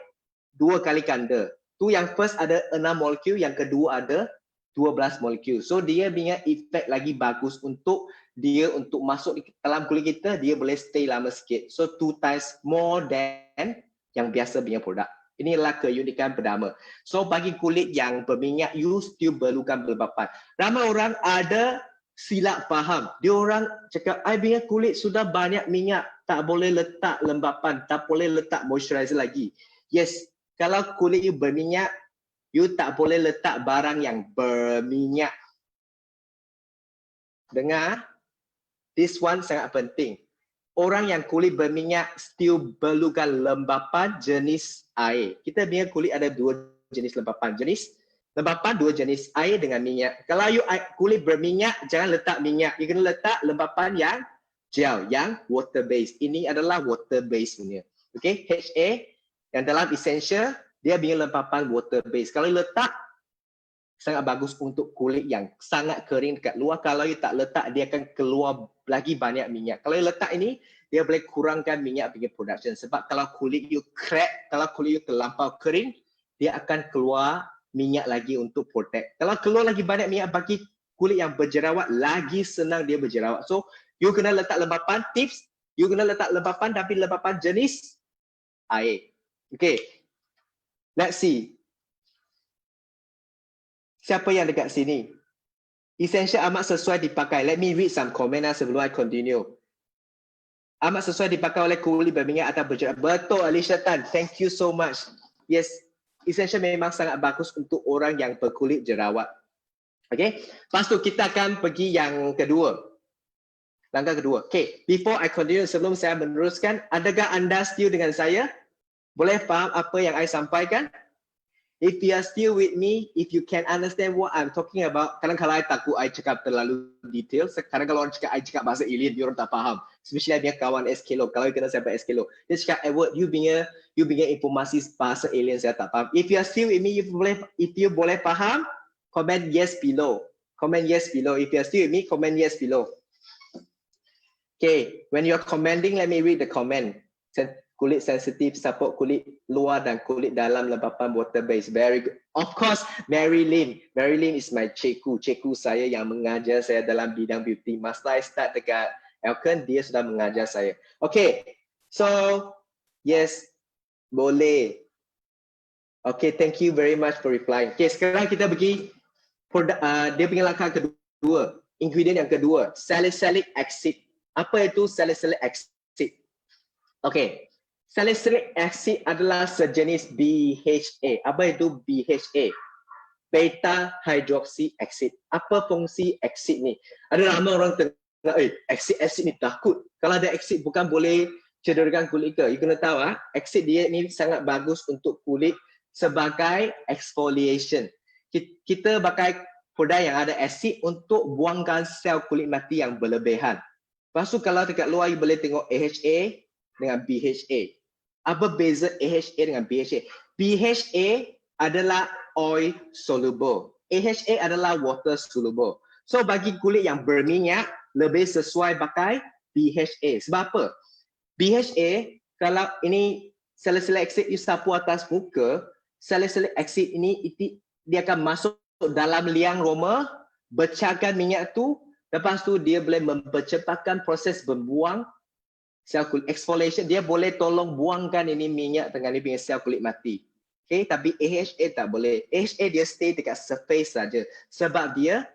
2 kali ganda. Tu yang first ada 6 molekul, yang kedua ada 12 molekul. So dia punya efek lagi bagus untuk dia untuk masuk di dalam kulit kita, dia boleh stay lama sikit. So 2 times more than yang biasa punya produk. Inilah keunikan pertama. So bagi kulit yang berminyak, you still perlukan lembapan. Ramai orang ada silap faham. Dia orang cakap, I punya kulit sudah banyak minyak, tak boleh letak lembapan, tak boleh letak moisturizer lagi. Yes, kalau kulit you berminyak, you tak boleh letak barang yang berminyak. Dengar, this one sangat penting. orang yang kulit berminyak still perlukan lembapan jenis air. Kita punya kulit ada dua jenis lembapan. Dua jenis, air dengan minyak. Kalau you kulit berminyak, jangan letak minyak. You kena letak lembapan yang gel, yang water based. Ini adalah water based punya. Okay, HA yang dalam essential, dia punya lembapan water based. Kalau you letak, sangat bagus untuk kulit yang sangat kering dekat luar. Kalau you tak letak, dia akan keluar lagi banyak minyak. Kalau you letak ini, dia boleh kurangkan minyak punya production. Sebab kalau kulit you crack, kalau kulit you terlampau kering, dia akan keluar minyak lagi untuk protect. Kalau keluar lagi banyak minyak bagi kulit yang berjerawat, lagi senang dia berjerawat. So, you kena letak lembapan, tips, you kena letak lembapan tapi lembapan jenis air. Okay, let's see. Siapa yang dekat sini? Essential amat sesuai dipakai. Let me read some comment sebelum I continue. Amat sesuai dipakai oleh kulit berminyak atau berjerawat. Betul, Alicia Tan. Thank you so much. Yes, essential memang sangat bagus untuk orang yang berkulit jerawat. Okay, lepas tu kita akan pergi yang kedua. Langkah kedua. Okay, before I continue, sebelum saya meneruskan, adakah anda setuju dengan saya? Boleh faham apa yang I sampaikan? If you are still with me, if you can understand what I'm talking about, kadang-kadang I takut I cakap terlalu detail. Sekarang kalau orang cakap I cakap bahasa alien, dia orang tak faham. Especially dia kawan Eskelo. Kalau you kenal siapa Eskelo, dia cakap Edward, you punya informasi bahasa alien saya tak faham. If you are still with me, if you boleh faham, comment yes below. Comment yes below. If you are still with me, comment yes below. Okay, when you are commenting, let me read the comment. Kulit sensitif, support kulit luar dan kulit dalam lembapan water base. Very good. Of course, Mary Lynn. Mary Lynn is my cikgu. Cikgu saya yang mengajar saya dalam bidang beauty. Masa I start dekat Elkan, dia sudah mengajar saya. Okay, so yes, boleh. Okay, thank you very much for replying. Okay, sekarang kita pergi dia punya langkah kedua. Ingredient yang kedua, salicylic acid. Apa itu salicylic acid? Okay. Salicylic acid adalah sejenis BHA. Apa itu BHA? Beta hydroxy acid. Apa fungsi acid ni? Ada ramai orang tengah, acid ni takut. Kalau ada acid bukan boleh cederakan kulit ke? You kena tahu, acid dia ni sangat bagus untuk kulit sebagai exfoliation. Kita pakai produk yang ada acid untuk buangkan sel kulit mati yang berlebihan. Lepas tu kalau dekat luar you boleh tengok AHA dengan BHA. Apa beza AHA dengan BHA? BHA adalah oil soluble. AHA adalah water soluble. So bagi kulit yang berminyak, lebih sesuai pakai BHA. Sebab apa? BHA, kalau ini salicylic acid you sapu atas muka, salicylic acid ini dia akan masuk dalam liang roma, becahkan minyak tu, lepas tu dia boleh mempercepatkan proses membuang sel kulit exfoliation. Dia boleh tolong buangkan ini minyak dengan ini punya sel kulit mati. Okay, tapi AHA tak boleh. AHA dia stay dekat surface saja sebab dia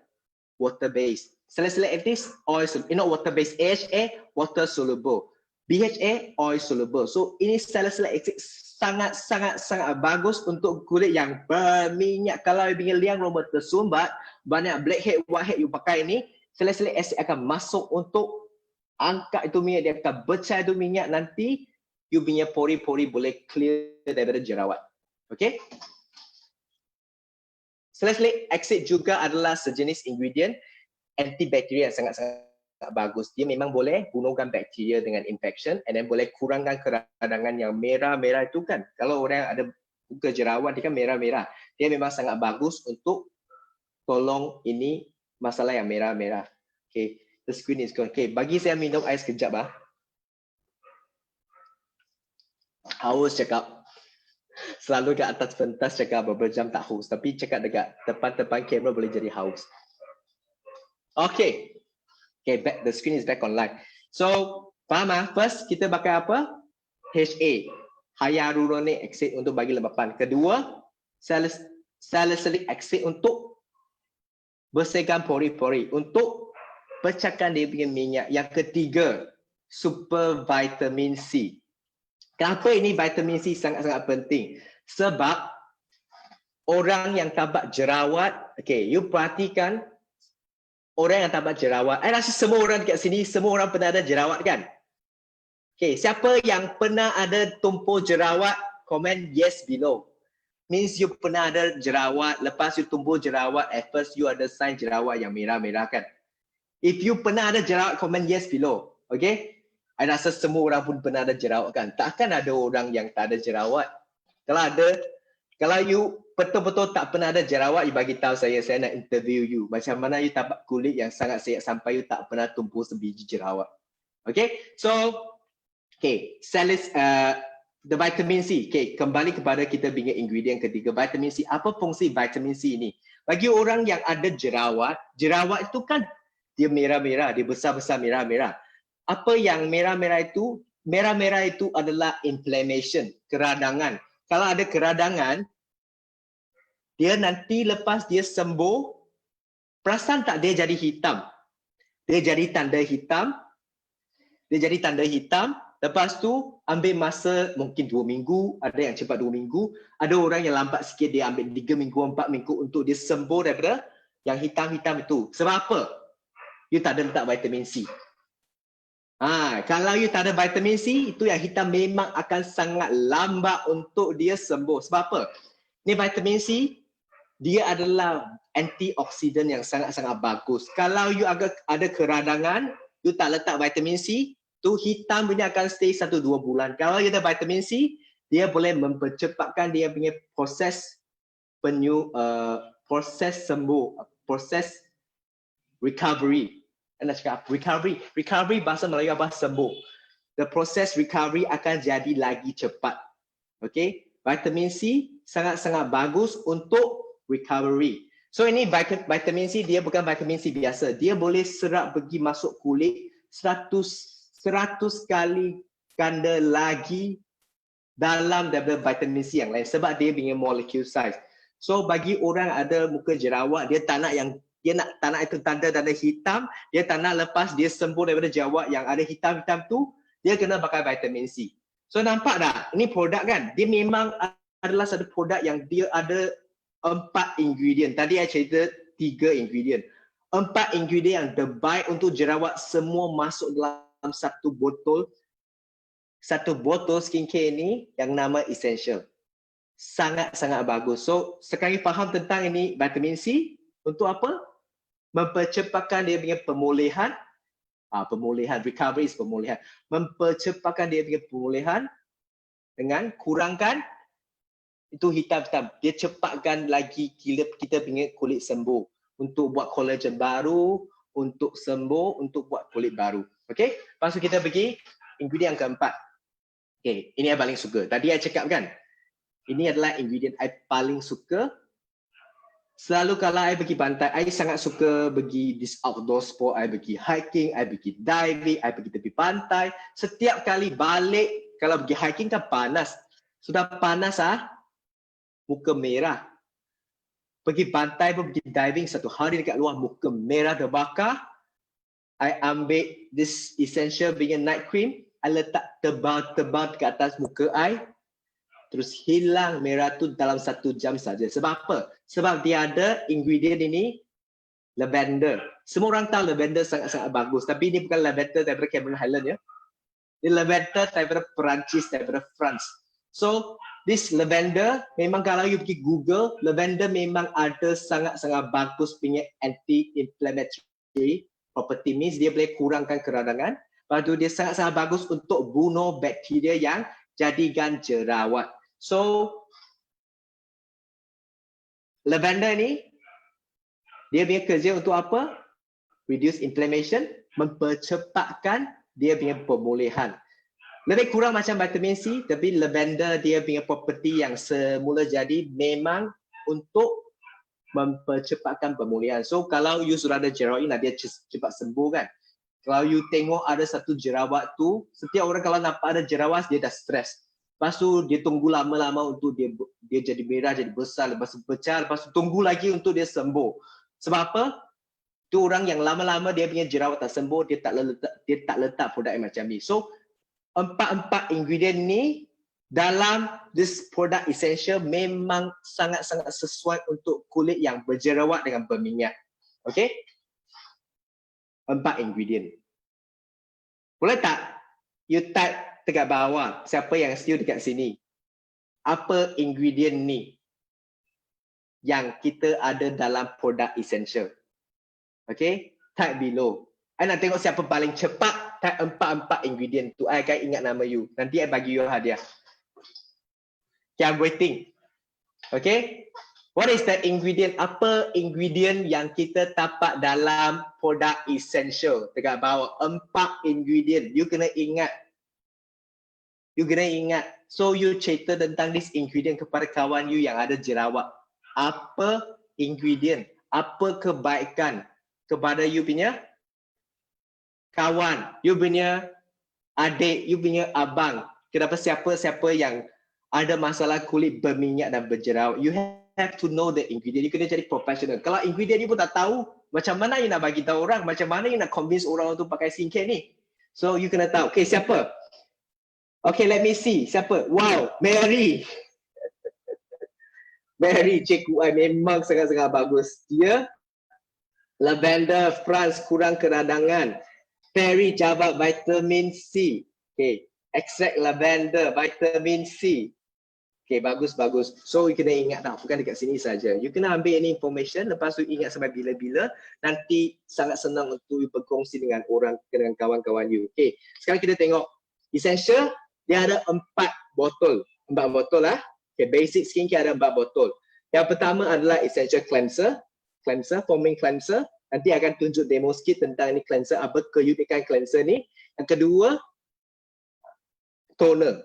water based. Salicylic acid oil soluble. Not water based. AHA water soluble. BHA oil soluble. So ini salicylic acid sangat bagus untuk kulit yang berminyak. Kalau you punya liang roma tersumbat, banyak blackhead, whitehead you pakai ini, salicylic acid akan masuk untuk angkat itu minyak, dia akan pecah itu minyak, nanti you punya pori-pori boleh clear daripada jerawat. Okay? Salicylic acid juga adalah sejenis ingredient antibakteria yang sangat-sangat bagus. Dia memang boleh bunuhkan bakteria dengan infection and then boleh kurangkan keradangan yang merah-merah itu kan. Kalau orang yang ada muka jerawat dia kan merah-merah. Dia memang sangat bagus untuk tolong ini masalah yang merah-merah. Okay. The screen is gone. Okay, bagi saya minum air sekejap Haus cakap. Selalu kat atas pentas cakap beberapa jam tak haus. Tapi cakap dekat depan kamera boleh jadi haus. Okay. Okay, back, the screen is back online. So, faham First, kita pakai apa? HA. Hyaluronic acid untuk bagi lembapan. Kedua, salicylic acid untuk bersihkan pori-pori. Untuk pecahkan dia punya minyak. Yang ketiga, super vitamin C. Kenapa ini vitamin C sangat-sangat penting? Sebab orang yang tampak jerawat, okay, you perhatikan orang yang tampak jerawat. I rasa semua orang dekat sini, semua orang pernah ada jerawat kan? Okay, siapa yang pernah ada tumpul jerawat, comment yes below. Means you pernah ada jerawat, lepas you tumpul jerawat, at first you ada sign jerawat yang merah-merah kan. If you pernah ada jerawat, comment yes below. Okay? I rasa semua orang pun pernah ada jerawat kan. Takkan ada orang yang tak ada jerawat. Kalau ada, kalau you betul-betul tak pernah ada jerawat, you bagi tahu saya nak interview you. Macam mana you dapat kulit yang sangat sihat sampai you tak pernah tumpul sebiji jerawat. Okay? So, okay, the vitamin C. Okay, kembali kepada kita punya ingredient ketiga, vitamin C. Apa fungsi vitamin C ini? Bagi orang yang ada jerawat, jerawat itu kan dia merah-merah, dia besar-besar merah-merah. Apa yang merah-merah itu? Merah-merah itu adalah inflammation, keradangan. Kalau ada keradangan, dia nanti lepas dia sembuh, perasan tak dia jadi hitam? Dia jadi tanda hitam. Dia jadi tanda hitam. Lepas tu ambil masa mungkin 2 minggu, ada yang cepat 2 minggu, ada orang yang lambat sikit dia ambil 3 minggu, 4 minggu untuk dia sembuh daripada yang hitam-hitam itu. Sebab apa? You tak ada letak vitamin C. Kalau you tak ada vitamin C, itu yang hitam memang akan sangat lambat untuk dia sembuh. Sebab apa? Ni vitamin C, dia adalah antioksidan yang sangat-sangat bagus. Kalau you agak ada keradangan, you tak letak vitamin C, tu hitam ini akan stay 1-2 bulan. Kalau you ada vitamin C, dia boleh mempercepatkan dia punya proses proses sembuh, proses recovery. Anda cakap recovery bahasa Melayu apa? Sembuh. The process recovery akan jadi lagi cepat. Okay? Vitamin C sangat-sangat bagus untuk recovery. So ini vitamin C, dia bukan vitamin C biasa. Dia boleh serap pergi masuk kulit 100 kali ganda lagi dalam daripada vitamin C yang lain sebab dia punya molecule size. So bagi orang ada muka jerawat, dia tak nak itu tanda-tanda hitam, dia tak nak lepas dia sembuh daripada jerawat yang ada hitam-hitam tu, dia kena pakai vitamin C. So nampak tak? Ini produk kan? Dia memang adalah satu produk yang dia ada 4 ingredient. Tadi saya cerita 3 ingredient. 4 ingredient yang terbaik untuk jerawat semua masuk dalam satu botol skincare ini yang nama Essential. Sangat-sangat bagus. So sekarang faham tentang ini vitamin C untuk apa? Mempercepatkan dia punya pemulihan. Recovery is pemulihan. Mempercepatkan dia punya pemulihan dengan kurangkan itu hitam-hitam. Dia cepatkan lagi kita punya kulit sembuh. Untuk buat collagen baru, untuk sembuh, untuk buat kulit baru. Okay? Lepas tu kita pergi ingredient yang keempat. Okay, ini yang paling suka. Tadi saya cakap kan, ini adalah ingredient saya paling suka. Selalu kalau saya pergi pantai, saya sangat suka pergi this outdoor sport. Saya pergi hiking, saya pergi diving, saya pergi tepi pantai. Setiap kali balik, kalau pergi hiking kan panas. Sudah panas muka merah. Pergi pantai pun pergi diving, satu hari dekat luar, muka merah terbakar. I ambil this Essential punya night cream, I letak tebal-tebal ke atas muka I, terus hilang merah tu dalam 1 jam saja. Sebab apa? Sebab dia ada ingredient ini, lavender. Semua orang tahu lavender sangat-sangat bagus, tapi ini bukan lavender daripada Cameron Highland ya. Ini lavender daripada Perancis, daripada France. So, this lavender, memang kalau you pergi Google, lavender memang ada sangat-sangat bagus punya anti-inflammatory property, means dia boleh kurangkan keradangan. Lepas tu dia sangat-sangat bagus untuk bunuh bakteria yang jadikan jerawat. So, lavender ni, dia punya kerja untuk apa? Reduce inflammation, mempercepatkan dia punya pemulihan. Lebih kurang macam vitamin C, tapi lavender dia punya property yang semula jadi memang untuk mempercepatkan pemulihan. So kalau you sudah ada jerawat ini, dia cepat sembuh kan. Kalau you tengok ada satu jerawat tu, setiap orang kalau nampak ada jerawat, dia dah stres. Lepas tu dia tunggu lama-lama untuk dia jadi merah, jadi besar, lepas tu pecah, lepas tu tunggu lagi untuk dia sembuh. Sebab apa? Tu orang yang lama-lama dia punya jerawat tak sembuh, dia tak letak produk yang macam ni. So 4 ingredient ni dalam this product Essential memang sangat-sangat sesuai untuk kulit yang berjerawat dengan berminyak. Okay? 4 ingredient. Boleh tak you type dekat bawah. Siapa yang still dekat sini? Apa ingredient ni yang kita ada dalam produk essential? Okay, type below. I nak tengok siapa paling cepat type 4 ingredient tu. I akan ingat nama you. Nanti I bagi you hadiah. Okay, I'm waiting. Okay, what is that ingredient? Apa ingredient yang kita tapak dalam produk essential? Dekat bawah, 4 ingredient. You kena ingat. You kena ingat. So you cerita tentang this ingredient kepada kawan you yang ada jerawat. Apa ingredient? Apa kebaikan kepada you punya kawan, you punya adik, you punya abang. Kenapa siapa-siapa yang ada masalah kulit berminyak dan berjerawat, you have to know the ingredient. You kena jadi professional. Kalau ingredient you pun tak tahu, macam mana you nak bagi tahu orang? Macam mana you nak convince orang untuk pakai skincare ni? So you kena tahu. Okay, siapa? Okay, let me see. Siapa? Wow, Mary. Mary, cikgu I memang sangat-sangat bagus. Dia lavender, France, kurang keradangan. Perry, jawab vitamin C. Okay, extract lavender, vitamin C. Okay, bagus-bagus. So, you kena ingat dah, bukan dekat sini saja. You kena ambil ini information, lepas tu ingat sampai bila-bila. Nanti sangat senang untuk you berkongsi dengan orang, dengan kawan-kawan you. Okay, sekarang kita tengok essential. Dia ada 4 botol. 4 botol lah. Okay, basic skincare ada 4 botol. Yang pertama adalah essential cleanser. Foaming cleanser. Nanti akan tunjuk demo sikit tentang ni cleanser, apa keunikan cleanser ni. Yang kedua, toner.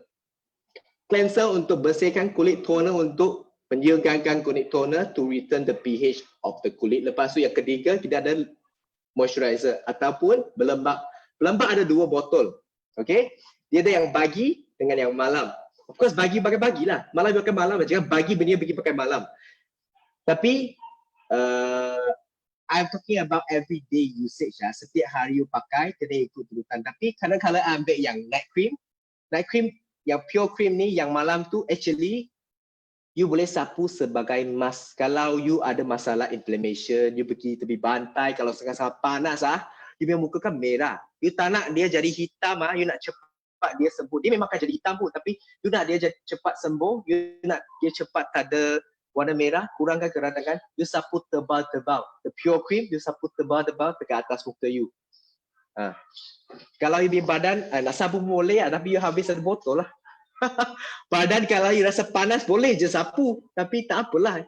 Cleanser untuk bersihkan kulit, toner untuk menyegangkan kulit, toner to return the pH of the kulit. Lepas tu yang ketiga, kita ada moisturizer ataupun berlembab. Berlembab ada 2 botol. Okay? Dia ada yang pagi dengan yang malam. Of course, bagi pakai bagilah. Malam pakai malam. Jangan bagi benda pergi pakai malam. Tapi, I'm talking about everyday usage lah. Setiap hari you pakai, kena ikut urutan. Tapi kadang-kadang ambil yang night cream. Night cream, yang pure cream ni, yang malam tu actually, you boleh sapu sebagai mask. Kalau you ada masalah inflammation, you pergi tepi pantai, kalau sangat-sangat panas you punya muka kan merah. You tak nak dia jadi hitam you nak cepat dia sembuh. Dia memang akan jadi hitam pun, tapi you nak dia cepat sembuh, you nak dia cepat tak ada warna merah, kurangkan keradangan, you sapu tebal-tebal. The pure cream, you sapu tebal-tebal dekat atas muka you. Kalau you punya badan, nak sapu boleh tapi you habis 1 botol lah. Badan kalau you rasa panas, boleh je sapu. Tapi tak apalah.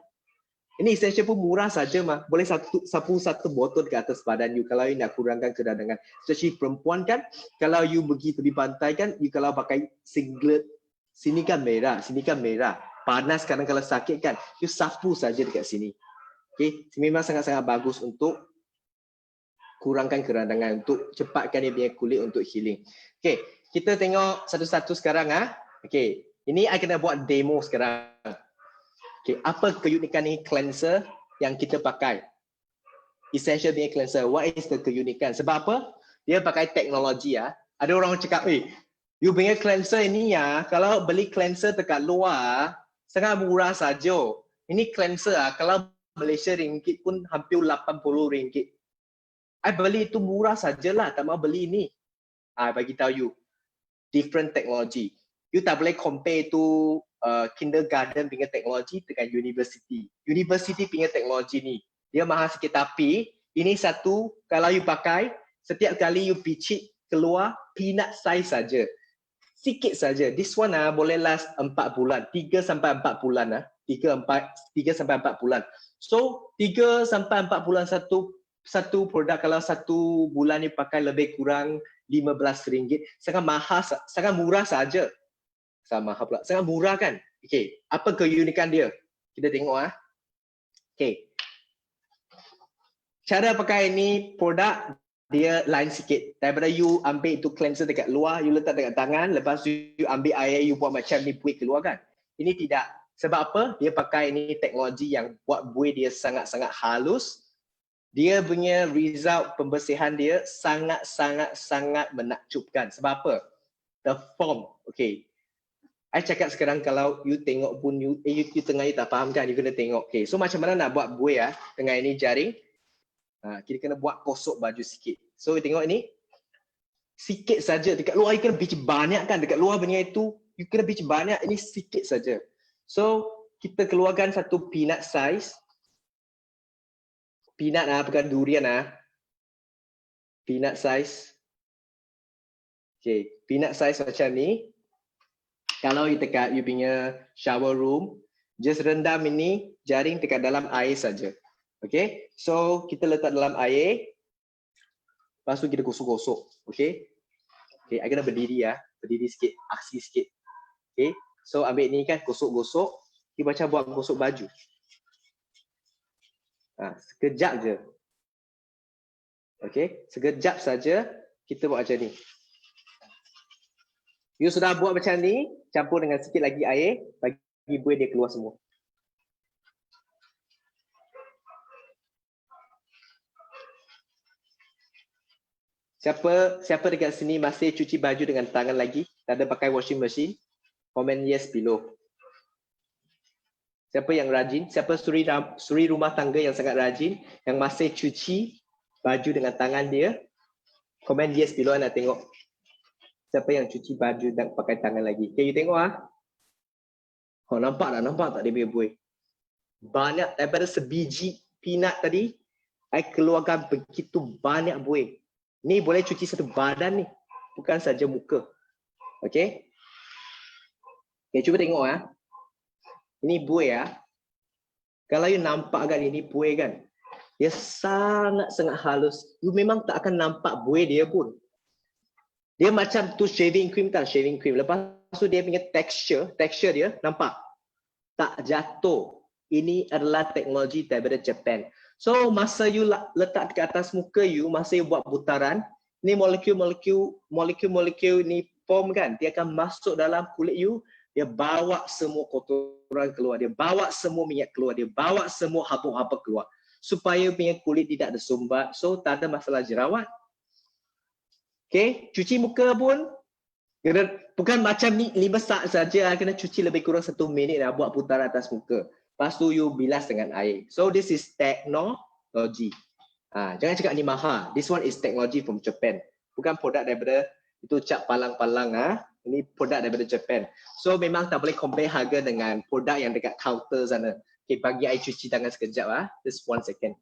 Ini essential pun murah saja mah. Boleh sapu 1 botol dekat atas badan you kalau you nak kurangkan keradangan. Especially perempuan kan, kalau you pergi tepi pantai kan, you kalau pakai singlet, sini kan merah, sini kan merah. Panas kadang kalau sakit kan, you sapu saja dekat sini. Okay, memang sangat-sangat bagus untuk kurangkan keradangan, untuk cepatkan dia punya kulit untuk healing. Okay, kita tengok satu-satu sekarang Okay, ini I kena buat demo sekarang. Okay, apa keunikan ni cleanser yang kita pakai? Essential punya cleanser, what is the keunikan? Sebab apa? Dia pakai teknologi Ada orang cakap, you punya cleanser ini kalau beli cleanser dekat luar, sangat murah saja. Ini cleanser kalau Malaysia ringgit pun hampir 80 ringgit. I beli itu murah sajalah, tak mau beli ini. Bagi tahu you, different technology. You tak boleh compare tu kindergarten punya teknologi dengan university. University punya teknologi ni, dia mahal sikit tapi ini satu, kalau you pakai, setiap kali you picit keluar, peanut size saja. Sikit saja. This one boleh last 4 bulan. 3 sampai 4 bulan 3 sampai 4 bulan. So 3 sampai 4 bulan satu produk, kalau 1 bulan ni pakai lebih kurang RM15. Sangat mahal, sangat murah saja. Sangat mahal pula. Sangat murah kan? Okay, apa keunikan dia? Kita tengok Okay. Cara pakai ini produk dia lain sikit. Daripada you ambil itu cleanser dekat luar, you letak dekat tangan, lepas tu you ambil air, you buat macam ni buih keluar kan. Ini tidak. Sebab apa? Dia pakai ini teknologi yang buat buih dia sangat-sangat halus. Dia punya result pembersihan dia sangat-sangat menakjubkan. Sebab apa? The foam. Okay. I cakap sekarang kalau you tengok pun, you tengah you tak faham kan, you kena tengok. Okay. So macam mana nak buat buih dengan ini jaring? Kita kena buat kosok baju sikit. So, tengok ini. sikit saja. Dekat luar you kena biji banyak kan, dekat luar punya itu you kena biji banyak, ini sikit saja. So kita keluarkan satu peanut size. Peanut bukan durian peanut size. Okay, peanut size macam ni. Kalau you dekat you punya shower room, just rendam ini jaring dekat dalam air saja. Okay, so kita letak dalam air. Lepas tu kita gosok-gosok. Okay. Okay, I kena berdiri berdiri sikit, aksi sikit. Okay, so ambil ni kan, gosok-gosok. Dia macam buat gosok baju. Sekejap je. Okay, sekejap saja kita buat macam ni. You sudah buat macam ni, campur dengan sikit lagi air, bagi buih dia keluar semua. Siapa dekat sini masih cuci baju dengan tangan lagi? Tak ada pakai washing machine? Comment yes below. Siapa yang rajin? Siapa suri rumah tangga yang sangat rajin, yang masih cuci baju dengan tangan dia? Comment yes below, nak tengok. Siapa yang cuci baju dan pakai tangan lagi? Okay, you tengok nampak tak dia punya buih? Banyak, daripada sebiji peanut tadi, I keluarkan begitu banyak buih. Ni boleh cuci satu badan ni, bukan saja muka. Okay? Okay, cuba tengok Ini buih Kalau you nampak kan ini buih kan, dia sangat-sangat halus. You memang tak akan nampak buih dia pun. Dia macam tu shaving cream kan, shaving cream. Lepas tu dia punya texture dia nampak tak jatuh. Ini adalah teknologi daripada Japan. So masa you letak di atas muka you, masa you buat putaran, ni molekul ni form kan, dia akan masuk dalam kulit you, dia bawa semua kotoran keluar, dia bawa semua minyak keluar, dia bawa semua habuk-habuk keluar, supaya punya kulit tidak ada sumbat, so tak ada masalah jerawat. Okay, cuci muka pun bukan macam ni 5 saat saja, kena cuci lebih kurang 1 minit buat putaran atas muka. Lepas tu you bilas dengan air. So this is technology. Jangan cakap ni mahal. This one is technology from Japan. Bukan produk daripada itu cap palang-palang. Ini produk daripada Japan. So memang tak boleh compare harga dengan produk yang dekat counter sana. Okay, bagi I cuci tangan sekejap. Just 1 second.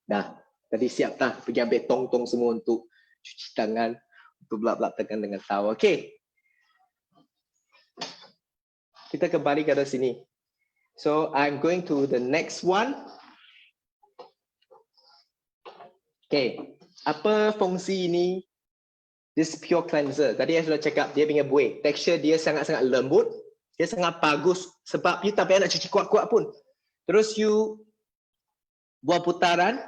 Dah, tadi siap dah. Pergi ambil tong-tong semua untuk cuci tangan. Untuk belak-belak tekan dengan towel. Okay. Kita kembali ke sini. So I'm going to the next one. Okay, apa fungsi ini? This pure cleanser. Tadi saya sudah cakap dia punya buih. Tekstur dia sangat-sangat lembut. Dia sangat bagus sebab you tak payah nak cuci kuat-kuat pun. Terus you buat putaran.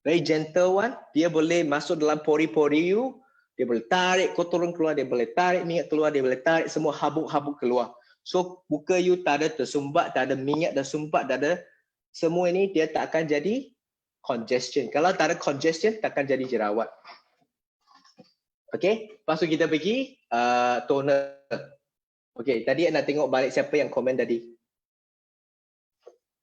Very gentle one. Dia boleh masuk dalam pori-pori you. Dia boleh tarik kotoran keluar, dia boleh tarik minyak keluar, dia boleh tarik semua habuk-habuk keluar. So muka you tak ada tersumbat, tak ada minyak dan sumbat, tak ada semua ini, dia tak akan jadi congestion. Kalau tak ada congestion, tak akan jadi jerawat. Okay, lepas tu kita pergi toner. Okay, tadi nak tengok balik siapa yang komen tadi.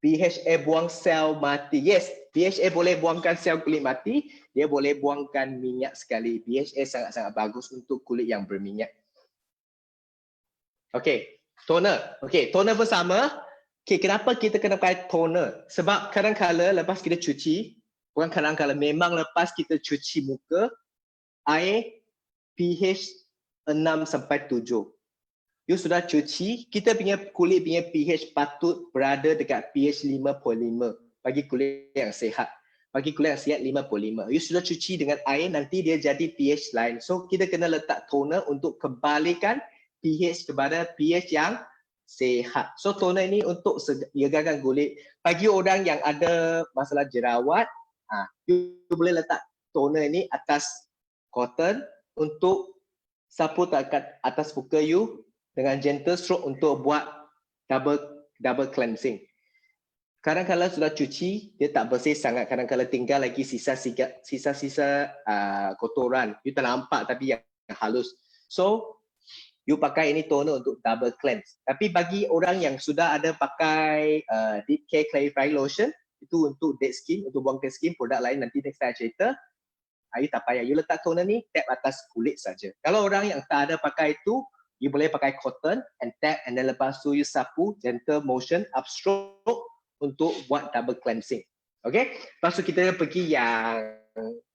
BHA buang sel mati. Yes, BHA boleh buangkan sel kulit mati. Dia boleh buangkan minyak sekali. BHA sangat-sangat bagus untuk kulit yang berminyak. Okay, toner. Okay, toner bersama. Okay, kenapa kita kena pakai toner? Sebab kadang-kadang lepas kita cuci, bukan kadang-kadang, memang lepas kita cuci muka, air pH 6 sampai 7. You sudah cuci, kita punya kulit punya pH patut berada dekat pH 5.5 bagi kulit yang sihat. Bagi kulit yang sihat 5.5. You sudah cuci dengan air, nanti dia jadi pH lain. So kita kena letak toner untuk kembalikan pH kepada pH yang sihat. So toner ini untuk segarkan kulit. Bagi orang yang ada masalah jerawat, you boleh letak toner ini atas cotton untuk sapu dekat atas muka you dengan gentle stroke untuk buat double cleansing. Kadang-kadang sudah cuci, dia tak bersih sangat. Kadang-kadang tinggal lagi sisa-sisa kotoran. You tak nampak tapi yang halus. So, you pakai ini toner untuk double cleanse. Tapi bagi orang yang sudah ada pakai Deep Care Clarifying Lotion, itu untuk dead skin, untuk buang dead skin, produk lain nanti next time cerita. You tak payah. You letak toner ni, tap atas kulit saja. Kalau orang yang tak ada pakai itu, you boleh pakai cotton and tap, and then lepas tu you sapu, gentle motion, upstroke untuk buat double cleansing. Okay? Lepas tu kita pergi yang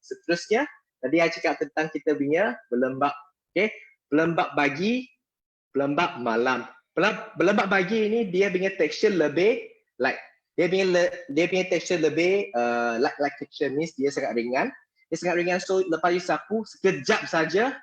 seterusnya. Tadi saya cakap tentang kita punya berlembab. Okay? Berlembab pagi, berlembab malam. Berlembab pagi ini dia punya tekstur lebih like, dia punya tekstur lebih like texture means dia sangat ringan. Dia sangat ringan, so lepas you sapu sekejap saja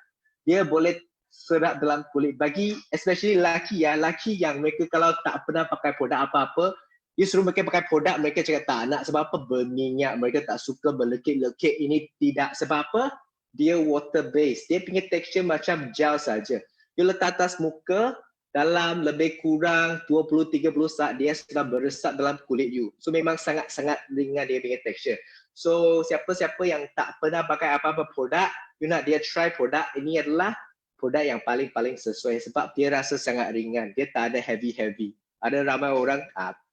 dia boleh serap dalam kulit. Bagi especially lelaki yang mereka kalau tak pernah pakai produk apa-apa, you suruh mereka pakai produk, mereka cakap tak nak sebab apa, berminyak, mereka tak suka berlekit-lekit. Ini tidak, sebab apa? Dia water based, dia punya tekstur macam gel saja. You letak atas muka, dalam lebih kurang 20-30 saat dia sudah meresap dalam kulit you. So memang sangat-sangat ringan dia punya tekstur. So siapa-siapa yang tak pernah pakai apa-apa produk, you nak dia try produk, ini adalah produk yang paling-paling sesuai sebab dia rasa sangat ringan. Dia tak ada heavy-heavy. Ada ramai orang,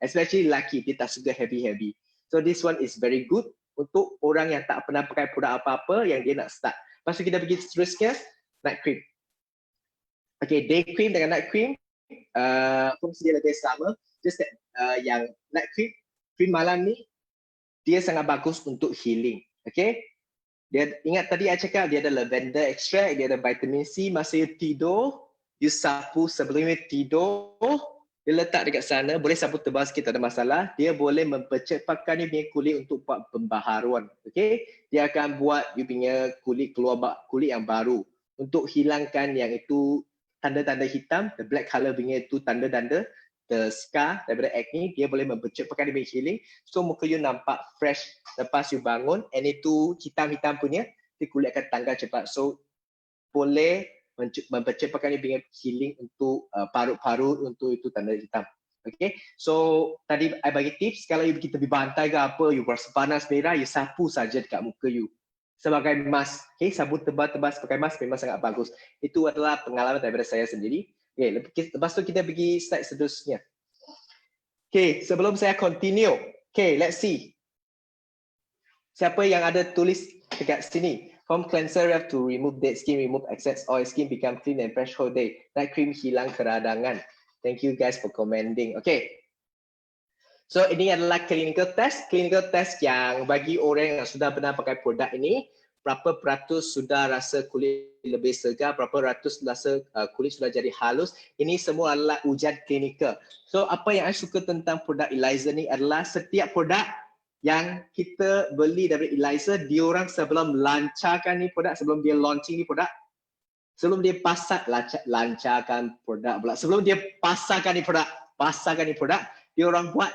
especially lelaki, dia tak suka heavy-heavy. So this one is very good untuk orang yang tak pernah pakai produk apa-apa yang dia nak start. Lepas tu kita pergi seterusnya, night cream. Okay, day cream dengan night cream, fungsi dia lebih sama. Just that, yang night cream malam ni, dia sangat bagus untuk healing. Okay? Dia ingat tadi saya cakap dia ada lavender extract, dia ada vitamin C. Masa you tidur, you sapu sebelum you tidur, dia letak dekat sana, boleh sapu tebal sikit, tak ada masalah. Dia boleh mempercepatkan you punya kulit untuk buat pembaharuan. Okay? Dia akan buat you punya kulit keluar kulit yang baru. Untuk hilangkan yang itu tanda-tanda hitam, the black color punya itu tanda-tanda, the scar daripada acne, dia boleh mempercepatkan dia healing. So muka you nampak fresh lepas you bangun, and itu hitam-hitam punya, the kulit akan tanggal cepat. So boleh mempercepatkan dia punya healing untuk parut-parut, untuk itu tanda hitam. Okay, so tadi I bagi tips, kalau you pergi tepi pantai ke apa, you rasa panas merah, you sapu saja dekat muka you sebagai mask. Okay, sabun tebal-tebal sebagai mask memang sangat bagus. Itu adalah pengalaman daripada saya sendiri. Okay, lepas tu kita pergi slide seterusnya. Okay, sebelum saya continue, okay, let's see. Siapa yang ada tulis dekat sini? Foam cleanser have to remove dead skin, remove excess oil, skin become clean and fresh whole day. Night cream hilang keradangan. Thank you guys for commenting. Okay. So ini adalah clinical test. Clinical test yang bagi orang yang sudah pernah pakai produk ini, berapa peratus sudah rasa kulit lebih segar, berapa ratus rasa kulit sudah jadi halus. Ini semua adalah ujian klinikal. So apa yang saya suka tentang produk Eliza ni adalah setiap produk yang kita beli dari Eliza, diorang sebelum lancarkan ni produk, sebelum dia launching ni produk, sebelum dia lancarkan produk pula, sebelum dia pasarkan ni produk, diorang buat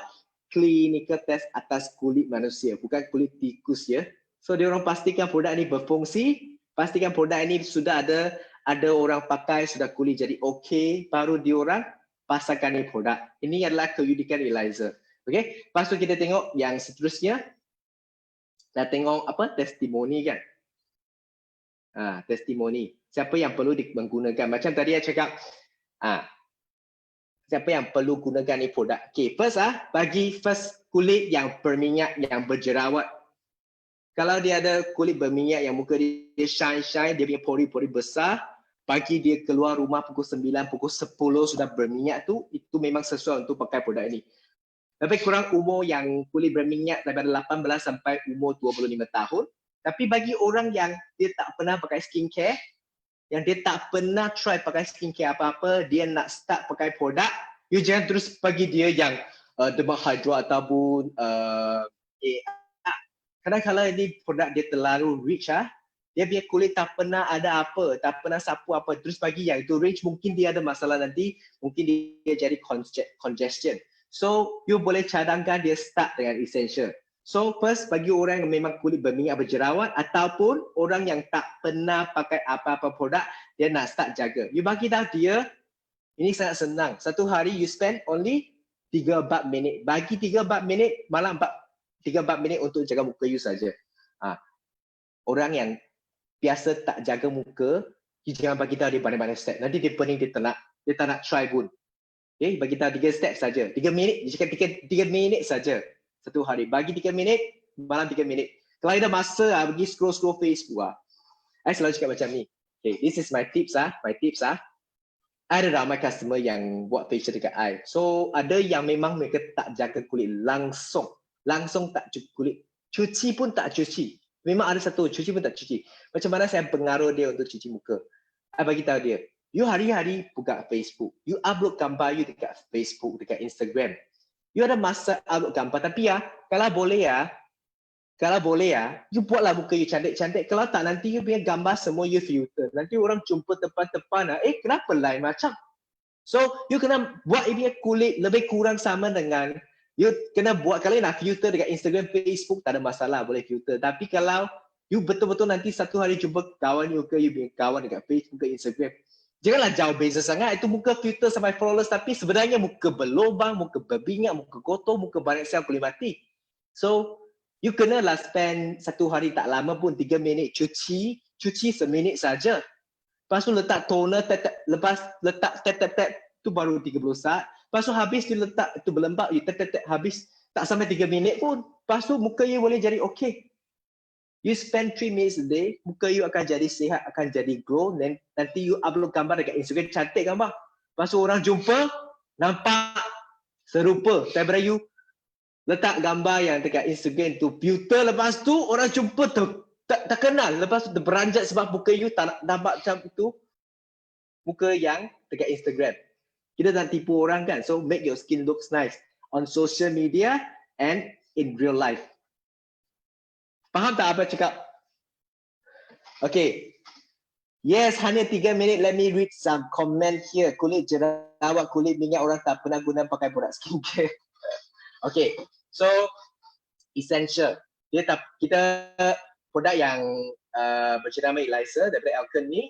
clinical test atas kulit manusia, bukan kulit tikus ya. So dia orang pastikan produk ini berfungsi, pastikan produk ini sudah ada orang pakai, sudah kulit jadi okey, baru dia orang pasarkan ini produk. Ini adalah keunikan Eliza. Okey, lepas tu kita tengok yang seterusnya. Dah tengok apa? Testimoni kan? Testimoni. Siapa yang perlu menggunakan? Macam tadi saya cakap, siapa yang perlu gunakan ni produk? Okay, bagi kulit yang berminyak, yang berjerawat. Kalau dia ada kulit berminyak yang muka dia shine, dia punya pori-pori besar, pagi dia keluar rumah pukul 9, pukul 10 sudah berminyak tu, itu memang sesuai untuk pakai produk ini. Lebih kurang umur yang kulit berminyak daripada 18 sampai umur 25 tahun. Tapi bagi orang yang dia tak pernah pakai skincare, yang dia tak pernah try pakai skincare apa-apa, dia nak start pakai produk, you jangan terus bagi dia yang Derma Hydra ataupun kadang-kadang ini produk dia terlalu rich dia punya kulit tak pernah ada apa, tak pernah sapu apa, terus bagi yang itu rich, mungkin dia ada masalah nanti, mungkin dia jadi congestion. So you boleh cadangkan dia start dengan essential. So first bagi orang yang memang kulit berminyak berjerawat ataupun orang yang tak pernah pakai apa-apa produk, dia nak start jaga. You bagi tahu dia, ini sangat senang. Satu hari you spend only 3-4 minit. Bagi 3-4 minit, malah 3-4 minit untuk jaga muka you saja. Orang yang biasa tak jaga muka, you jangan bagi tahu dia banyak-banyak step. Nanti dia pening, dia tak nak try pun. Okay, bagi tahu 3 step saja. 3 minit, dia cakap 3 minit saja satu hari. Bagi 3 minit, malam 3 minit. Kalau ada masa pergi scroll Facebook I selalu cakap macam ni. Okay, this is my tips I ada ramai customer yang buat facial dekat I. So ada yang memang mereka tak jaga kulit langsung tak cuci kulit. Cuci pun tak cuci. Memang ada satu cuci pun tak cuci. Macam mana saya pengaruh dia untuk cuci muka? I bagi tahu dia, you hari-hari buka Facebook. You upload gambar you dekat Facebook, dekat Instagram. You ada masa upload gambar tapi kalau boleh you buatlah muka you cantik-cantik. Kalau tak nanti you punya gambar semua you filter. Nanti orang jumpa tepan-tepan kenapa lain macam? So you kena buat you punya kulit lebih kurang sama dengan you kena buat. Kalau you nak filter dekat Instagram, Facebook tak ada masalah boleh filter. Tapi kalau you betul-betul nanti satu hari jumpa kawan you ke you punya kawan dekat Facebook ke Instagram, janganlah jauh beza sangat. Itu muka filter sampai flawless tapi sebenarnya muka berlubang, muka berbingat, muka kotor, muka banyak sel kulit mati. So you kena lah spend satu hari tak lama pun 3 minit cuci seminit saja. Lepas tu letak toner, lepas letak tap tu baru 30 saat. Lepas tu habis you letak tu berlembab, you tap habis tak sampai 3 minit pun. Lepas tu muka you boleh jadi okay. You spend 3 minutes a day, muka you akan jadi sihat, akan jadi glow. Then nanti you upload gambar dekat Instagram, cantik gambar. Lepas tu orang jumpa, nampak serupa. Daripada you letak gambar yang dekat Instagram tu filter, lepas tu orang jumpa tak kenal, lepas tu terberanjat sebab muka you tak nampak macam itu muka yang dekat Instagram. Kita tak tipu orang kan, so make your skin looks nice on social media and in real life. Faham tak apa cakap? Okay, yes, hanya 3 minit. Let me read some comment here. Kulit jerawat, kulit minyak, orang tak pernah guna pakai produk skincare. Okay, so essential. Kita produk yang berjenama Elixir daripada Elkan ni,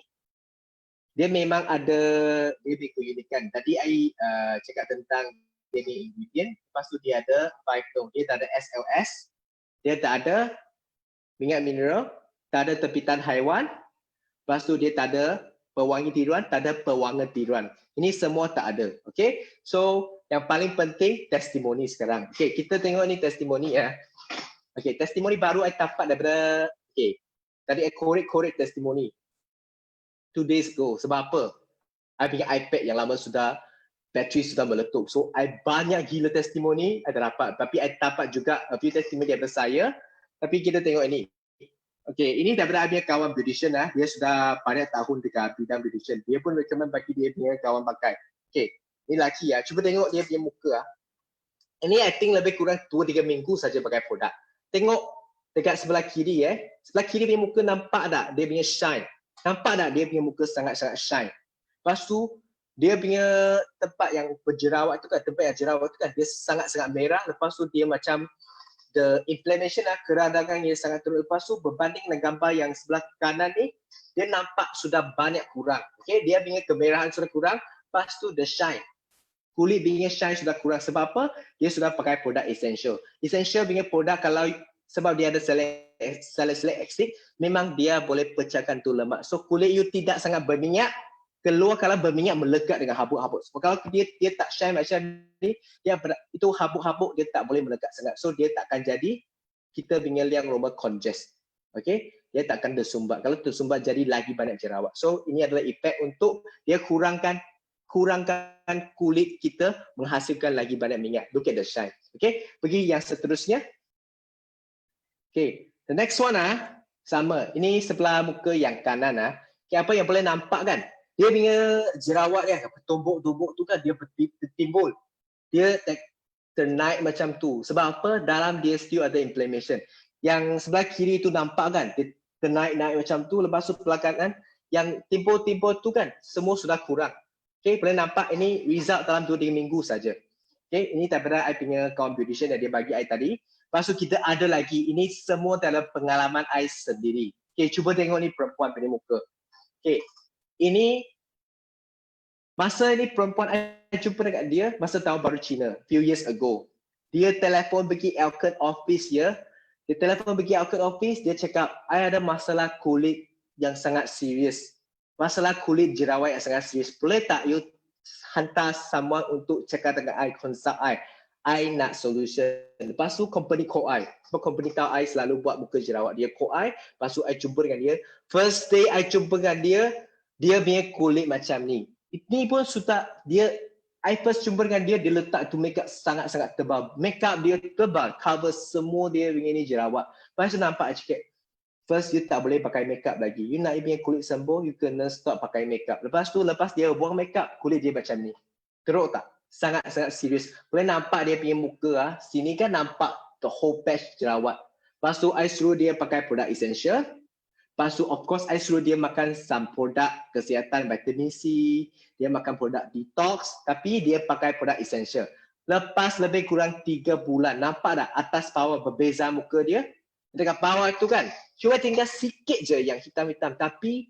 dia memang ada dia keunikan. Tadi I cakap tentang dia ni ingredient, lepas tu dia ada 5 tone. Dia tak ada SLS, dia tak ada minyak mineral, tak ada tepitan haiwan, lepas tu dia tak ada pewangi tiruan, tak ada pewarna tiruan. Ini semua tak ada. Okay, so yang paling penting testimoni sekarang. Okay, kita tengok ni testimoni ya. Okay, testimoni baru I dapat daripada, okay, tadi I korek testimoni 2 days ago. Sebab apa? I punya iPad yang lama sudah, bateri sudah meletup. So I banyak gila testimoni I tak dapat. Tapi I dapat juga a few testimoni daripada saya. Tapi kita tengok ini. Okay, ini daripada I punya kawan beautician lah. Dia sudah banyak tahun dekat bidang beautician. Dia pun recommend bagi dia punya kawan pakai. Okay, ini lelaki ya. Cuba tengok dia punya muka lah. Ini I think lebih kurang 2-3 minggu saja pakai produk. Tengok dekat sebelah kiri Sebelah kiri punya muka nampak tak dia punya shine? Nampak tak dia punya muka sangat-sangat shine? Lepas tu dia punya tempat yang berjerawat tu kan, tempat yang jerawat tu kan dia sangat-sangat merah. Lepas tu dia macam the inflammation keradangan dia sangat turun. Lepas tu berbanding dengan gambar yang sebelah kanan ni, dia nampak sudah banyak kurang. Okay, dia punya kemerahan sudah kurang. Lepas tu the shine, kulit punya shine sudah kurang. Sebab apa? Dia sudah pakai produk essential. Essential punya produk kalau sebab dia ada salicylic acid, memang dia boleh pecahkan tu lemak. So kulit you tidak sangat berminyak. Keluar kalau berminyak melekat dengan habuk-habuk. So, kalau dia tak shine macam ni, itu habuk-habuk dia tak boleh melekat sangat. So dia tak akan jadi kita punya liang roma congest. Okay, dia tak akan tersumbat. Kalau tersumbat jadi lagi banyak jerawat. So ini adalah efek untuk dia kurangkan kulit kita menghasilkan lagi banyak minyak. Look at the shine. Okay, pergi yang seterusnya. Okay, the next one sama. Ini sebelah muka yang kanan Okay, apa yang boleh nampak kan? Dia punya jerawat tumbuk-tumbuk tu kan dia tertimbul. Dia ternaik macam tu. Sebab apa? Dalam dia still ada inflammation. Yang sebelah kiri tu nampak kan? Dia ternaik-naik macam tu. Lepas tu sebelah kanan yang timbul-timbul tu kan semua sudah kurang. Okay, boleh nampak ini result dalam 2-3 minggu saja. Okay, ini daripada I punya kawan beautician yang dia bagi I tadi. Lepas tu kita ada lagi, ini semua dalam pengalaman I sendiri. Okay, cuba tengok ni perempuan punya muka. Okay, ini masa ni perempuan I jumpa dekat dia masa tahun baru Cina, few years ago. Dia telefon pergi Elkan office ya. Dia telefon pergi Elkan office, dia cakap, I ada masalah kulit yang sangat serius. Masalah kulit jerawat yang sangat serius. Boleh tak you hantar someone untuk cakap dengan I, consult I? I nak solution. Lepas tu company call I. Sebab company tahu I selalu buat muka jerawat. Dia call I, lepas tu I jumpa dengan dia. First day I jumpa dengan dia, dia punya kulit macam ni. Ini pun sudah dia, I first jumpa dengan dia, dia letak tu makeup sangat-sangat tebal. Makeup dia tebal, cover semua dia punya ni jerawat. Lepas tu nampak I cakap, first you tak boleh pakai makeup lagi. You nak you punya kulit sembuh, you kena stop pakai makeup. Lepas tu, lepas dia buang makeup, kulit dia macam ni. Teruk tak? Sangat-sangat serius. Boleh nampak dia punya muka. Sini kan nampak the whole patch jerawat. Lepas tu, I suruh dia pakai produk essential. Lepas tu, of course, I suruh dia makan some produk kesihatan, vitamin C. Dia makan produk detox. Tapi dia pakai produk essential. Lepas lebih kurang 3 bulan. Nampak tak atas bawah berbeza muka dia? Dekat bawah itu kan. Cuma tinggal sikit je yang hitam-hitam. Tapi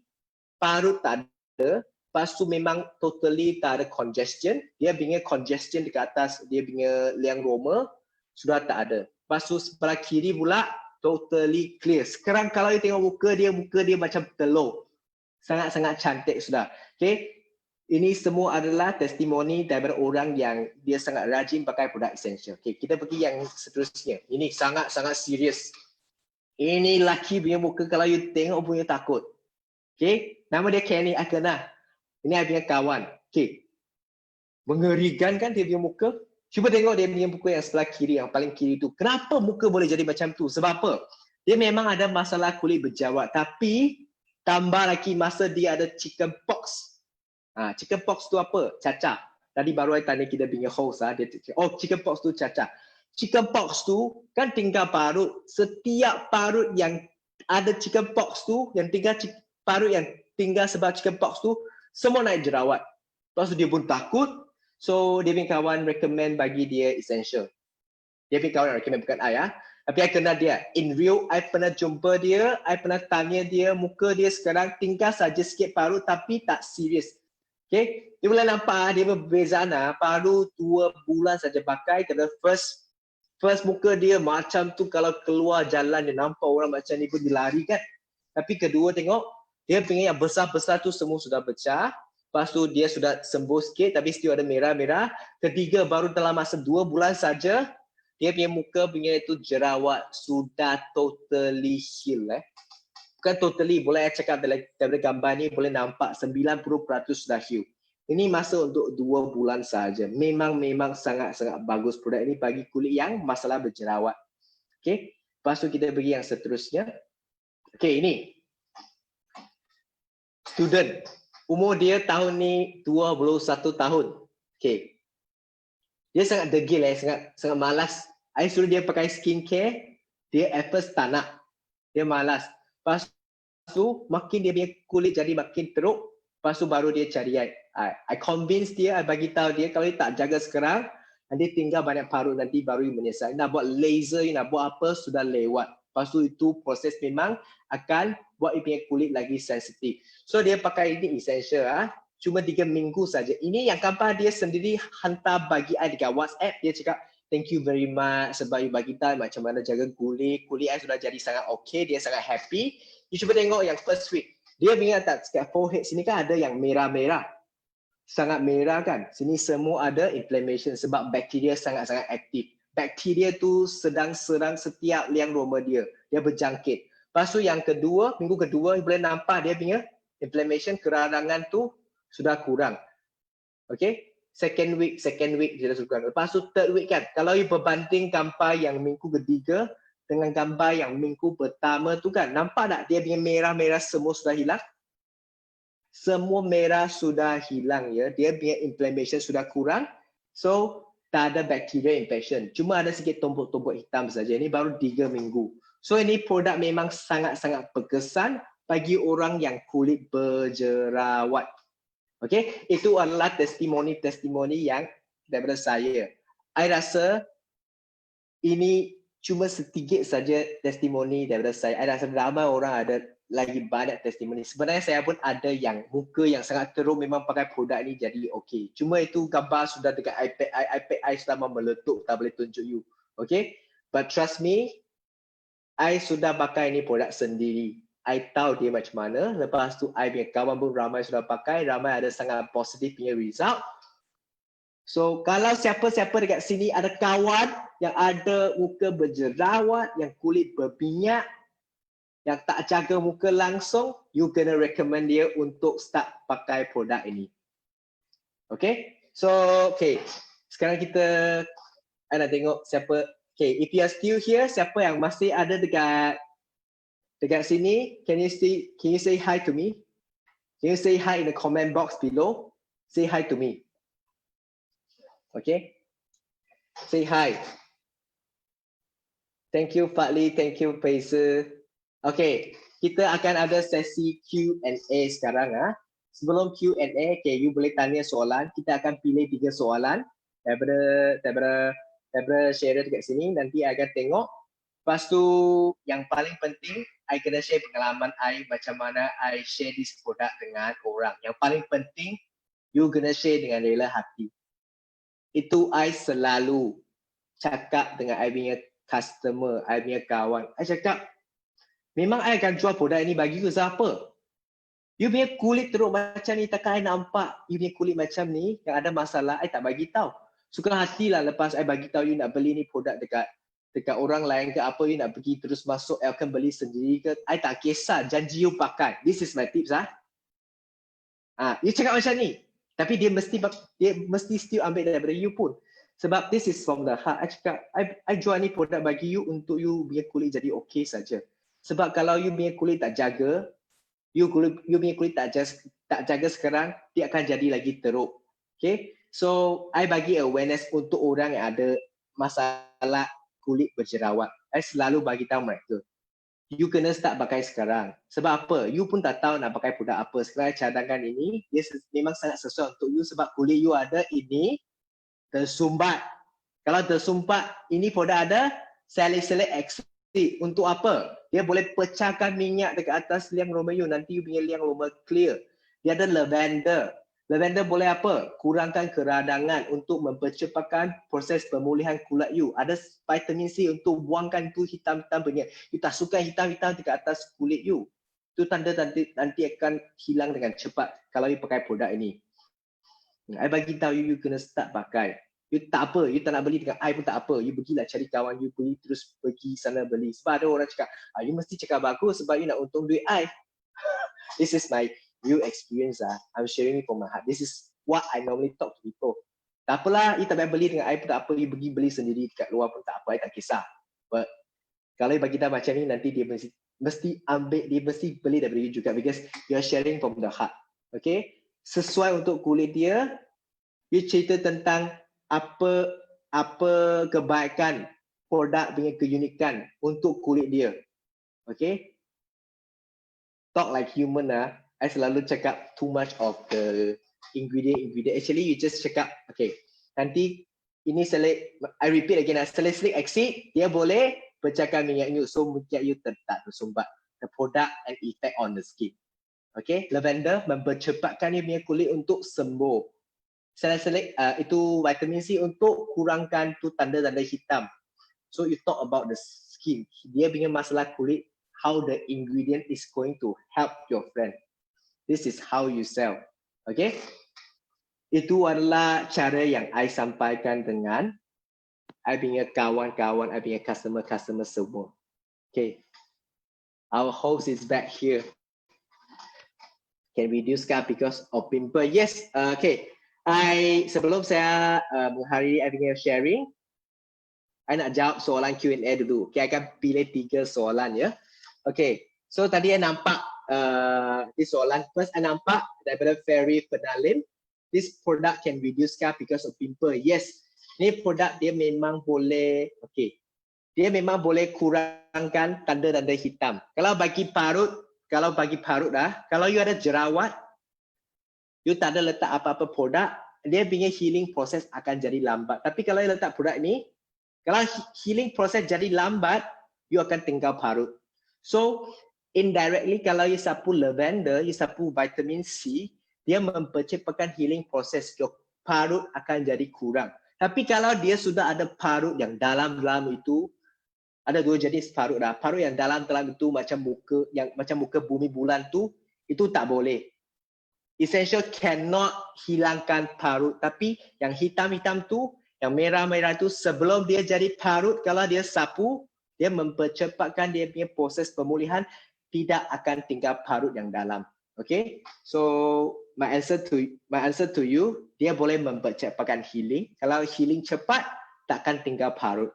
parut tak ada. Lepas tu memang totally tak ada congestion. Dia punya congestion dekat atas dia punya liang roma sudah tak ada. Lepas tu sebelah kiri pula totally clear. Sekarang kalau you tengok muka dia macam telur. Sangat-sangat cantik sudah. Okay. Ini semua adalah testimoni daripada orang yang dia sangat rajin pakai produk essential. Okay. Kita pergi yang seterusnya. Ini sangat-sangat serius. Ini lelaki punya muka kalau you tengok punya takut. Okay. Nama dia Kenny Akana. Ini I punya kawan. Okay. Mengerikan kan dia punya muka? Cuba tengok dia punya muka yang sebelah kiri, yang paling kiri tu. Kenapa muka boleh jadi macam tu? Sebab apa? Dia memang ada masalah kulit berjerawat. Tapi tambah lagi masa dia ada chicken pox. Chicken pox tu apa? Cacah. Tadi baru I tanya kita punya host. Dia oh, chicken pox tu cacah. Chicken pox tu kan tinggal parut. Setiap parut yang ada chicken pox tu, yang tinggal parut yang tinggal sebab chicken pox tu, semua naik jerawat. Lepas tu dia pun takut. So dia punya kawan recommend bagi dia essential. Dia punya kawan recommend bukan I. Tapi I kenal dia. In real, I pernah jumpa dia. I pernah tanya dia. Muka dia sekarang tinggal saja sikit parut tapi tak serius. Okay. Dia boleh nampak dia berbezaan. Parut 2 bulan saja pakai. Kena first muka dia macam tu kalau keluar jalan dia nampak orang macam ni pun dilari kan. Tapi kedua tengok. Dia punya yang besar-besar tu semua sudah pecah. Lepas tu dia sudah sembuh sikit tapi still ada merah-merah. Ketiga baru dalam masa 2 bulan saja dia punya muka punya itu jerawat sudah totally heal. Bukan totally, boleh saya cakap daripada gambar ni boleh nampak 90% sudah heal. Ini masa untuk 2 bulan saja. Memang sangat-sangat bagus produk ini bagi kulit yang masalah berjerawat. Okay. Lepas tu kita pergi yang seterusnya. Okay, ini. Student. Umur dia tahun ni 21 tahun. Okay. Dia sangat degil, sangat malas. I suruh dia pakai skincare, dia at first tak nak. Dia malas. Lepas tu makin dia punya kulit jadi makin teruk, lepas tu baru dia cari I convince dia, I bagi tahu dia kalau dia tak jaga sekarang, nanti tinggal banyak parut nanti baru dia menyesal. Nak buat laser, nak buat apa sudah lewat. Lepas tu itu proses memang akan buat dia punya kulit lagi sensitif. So dia pakai ini essential cuma 3 minggu saja. Ini yang gambar dia sendiri hantar bagi I dekat WhatsApp. Dia cakap thank you very much sebab you bagi tahu macam mana jaga kulit. Kulit I sudah jadi sangat okay, dia sangat happy. You cuba tengok yang first week. Dia punya tak dekat forehead sini kan ada yang merah-merah. Sangat merah kan. Sini semua ada inflammation sebab bakteria sangat-sangat aktif. Bakteria tu sedang serang setiap liang roma dia. Dia berjangkit. Lepas tu yang kedua, minggu kedua boleh nampak dia punya inflammation, keradangan tu sudah kurang. Okay. Second week dia sudah kurang. Lepas tu third week kan. Kalau you berbanding gambar yang minggu ketiga dengan gambar yang minggu pertama tu kan. Nampak tak dia punya merah-merah semua sudah hilang? Semua merah sudah hilang ya. Dia punya inflammation sudah kurang. So tak ada bacteria infection. Cuma ada sikit tombok-tombok hitam saja. Ini baru 3 minggu. So ini produk memang sangat-sangat berkesan bagi orang yang kulit berjerawat. Okay, itu adalah testimoni-testimoni yang daripada saya. I rasa ini cuma sedikit saja testimoni daripada saya. I rasa ramai orang ada lagi banyak testimoni. Sebenarnya saya pun ada yang muka yang sangat teruk memang pakai produk ini jadi okey. Cuma itu gambar sudah dekat iPad I sudah meletup, tak boleh tunjuk you. Okay, but trust me, I sudah pakai ini produk sendiri. I tahu dia macam mana. Lepas tu I punya kawan pun ramai sudah pakai, ramai ada sangat positif punya result. So kalau siapa-siapa dekat sini ada kawan yang ada muka berjerawat, yang kulit berminyak, yang tak jaga muka langsung, you kena recommend dia untuk start pakai produk ini. Okay? So, okay. Sekarang kita nak tengok siapa. Okay, if you are still here, siapa yang masih ada dekat sini, can you say hi to me? Can you say hi in the comment box below? Say hi to me. Okay? Say hi. Thank you Fadli, thank you Faisal. Okay, kita akan ada sesi Q&A sekarang. Sebelum Q&A, okay, you boleh tanya soalan. Kita akan pilih 3 soalan daripada share dekat sini. Nanti I akan tengok. Lepas tu yang paling penting, I kena share pengalaman I macam mana I share this produk dengan orang. Yang paling penting, you kena share dengan rela hati. Itu I selalu cakap dengan I punya customer, I punya kawan. I cakap, memang I akan jual produk ini bagi you siapa? You punya kulit teruk macam ni, takkan I nampak you punya kulit macam ni, yang ada masalah, I tak bagi tahu. Suka hatilah lepas I bagi tahu you nak beli ni produk dekat orang lain ke apa, you nak pergi terus masuk, I akan beli sendiri ke, I tak kisah, janji you pakai. This is my tips. You cakap macam ni, tapi dia mesti still ambil daripada you pun. Sebab this is from the heart. I cakap, I jual ni produk bagi you untuk you punya kulit jadi okay saja. Sebab kalau you punya kulit tak jaga, you punya kulit tak jaga sekarang, dia akan jadi lagi teruk. Okay? So, I bagi awareness untuk orang yang ada masalah kulit berjerawat. I selalu bagi tahu mereka, you kena start pakai sekarang. Sebab apa? You pun tak tahu nak pakai produk apa. Sekarang cadangan ini, dia memang sangat sesuai untuk you sebab kulit you ada ini tersumbat. Kalau tersumbat, ini produk ada salicylic acid. Untuk apa? Dia boleh pecahkan minyak dekat atas liang roma you. Nanti you punya liang roma clear. Dia ada lavender. Lavender boleh apa? Kurangkan keradangan untuk mempercepatkan proses pemulihan kulit you. Ada vitamin C untuk buangkan tu hitam-hitam punya. You tak suka hitam-hitam dekat atas kulit you. Itu tanda nanti akan hilang dengan cepat kalau you pakai produk ini. I bagi tahu you kena start pakai. You tak apa, you tak nak beli dengan I pun tak apa. You pergilah cari kawan you, beli terus pergi sana beli. Sebab ada orang cakap, you mesti cakap bagus sebab you nak untung duit I. This is my real experience. I'm sharing it from my heart. This is what I normally talk to people. Tak apalah, you tak payah beli dengan I pun tak apa. You pergi beli sendiri dekat luar pun tak apa. I tak kisah. But kalau you bagi tahu macam ni, nanti dia mesti ambil, dia mesti beli daripada you juga. Because you are sharing from the heart. Okay? Sesuai untuk kulit dia, you cerita tentang apa kebaikan produk punya keunikan untuk kulit dia. Okay? Talk like human. I selalu cakap too much of the ingredient. Actually, you just cakap, okay, nanti ini I repeat again, salicylic acid, dia boleh pecahkan minyak you. So, minyak you tak tersumbat. The product and effect on the skin. Okay, lavender mempercepatkan dia punya kulit untuk sembuh. Salicylic itu vitamin C untuk kurangkan tu tanda-tanda hitam. So you talk about the skin, dia punya masalah kulit, how the ingredient is going to help your friend. This is how you sell. Okay, itu adalah cara yang I sampaikan dengan I punya kawan-kawan, I punya customer semua. Okay, our host is back here. Can reduce scar because of pimple. Yes, okay. Sebelum saya mengakhiri I punya sharing, I nak jawab soalan Q&A dulu. Okay, I akan pilih 3 soalan ya. Okay, so tadi I nampak di soalan. First, I nampak daripada Ferry Penalim. This product can reduce scar because of pimple. Yes, ni produk dia memang boleh, okay. Dia memang boleh kurangkan tanda-tanda hitam. Kalau bagi parut kalau you ada jerawat, you tak ada letak apa-apa produk, dia punya healing proses akan jadi lambat. Tapi kalau you letak produk ni, kalau healing proses jadi lambat, you akan tinggal parut. So, indirectly kalau you sapu lavender, you sapu vitamin C, dia mempercepatkan healing proses. Your parut akan jadi kurang. Tapi kalau dia sudah ada parut yang dalam-dalam itu, ada 2 jenis parut dah. Parut yang dalam-dalam itu macam muka bumi bulan tu, itu tak boleh. Essential cannot hilangkan parut, tapi yang hitam-hitam tu, yang merah-merah tu sebelum dia jadi parut, kalau dia sapu, dia mempercepatkan dia punya proses pemulihan, tidak akan tinggal parut yang dalam. Okay, so my answer to you, dia boleh mempercepatkan healing. Kalau healing cepat, takkan tinggal parut.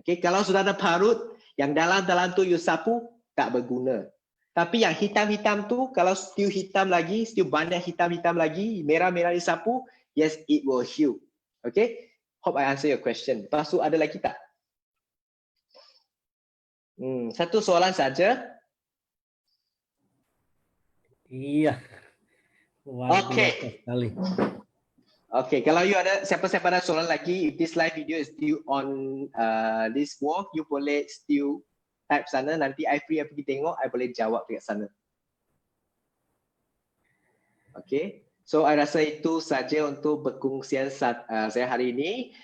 Okay, kalau sudah ada parut, yang dalam-dalam tu you sapu, tak berguna. Tapi yang hitam-hitam tu, kalau still hitam lagi, still banyak hitam-hitam lagi, merah-merah disapu, yes, it will heal. Okay, hope I answer your question. Lepas tu ada lagi tak? Satu soalan saja. Iya. Luar Okay. biasa sekali. Okay, kalau you ada siapa-siapa ada soalan lagi, if this live video is still on this wall, you boleh still type sana, nanti I free pergi tengok, I boleh jawab dekat sana. Okay, so I rasa itu saja untuk perkongsian saya hari ini.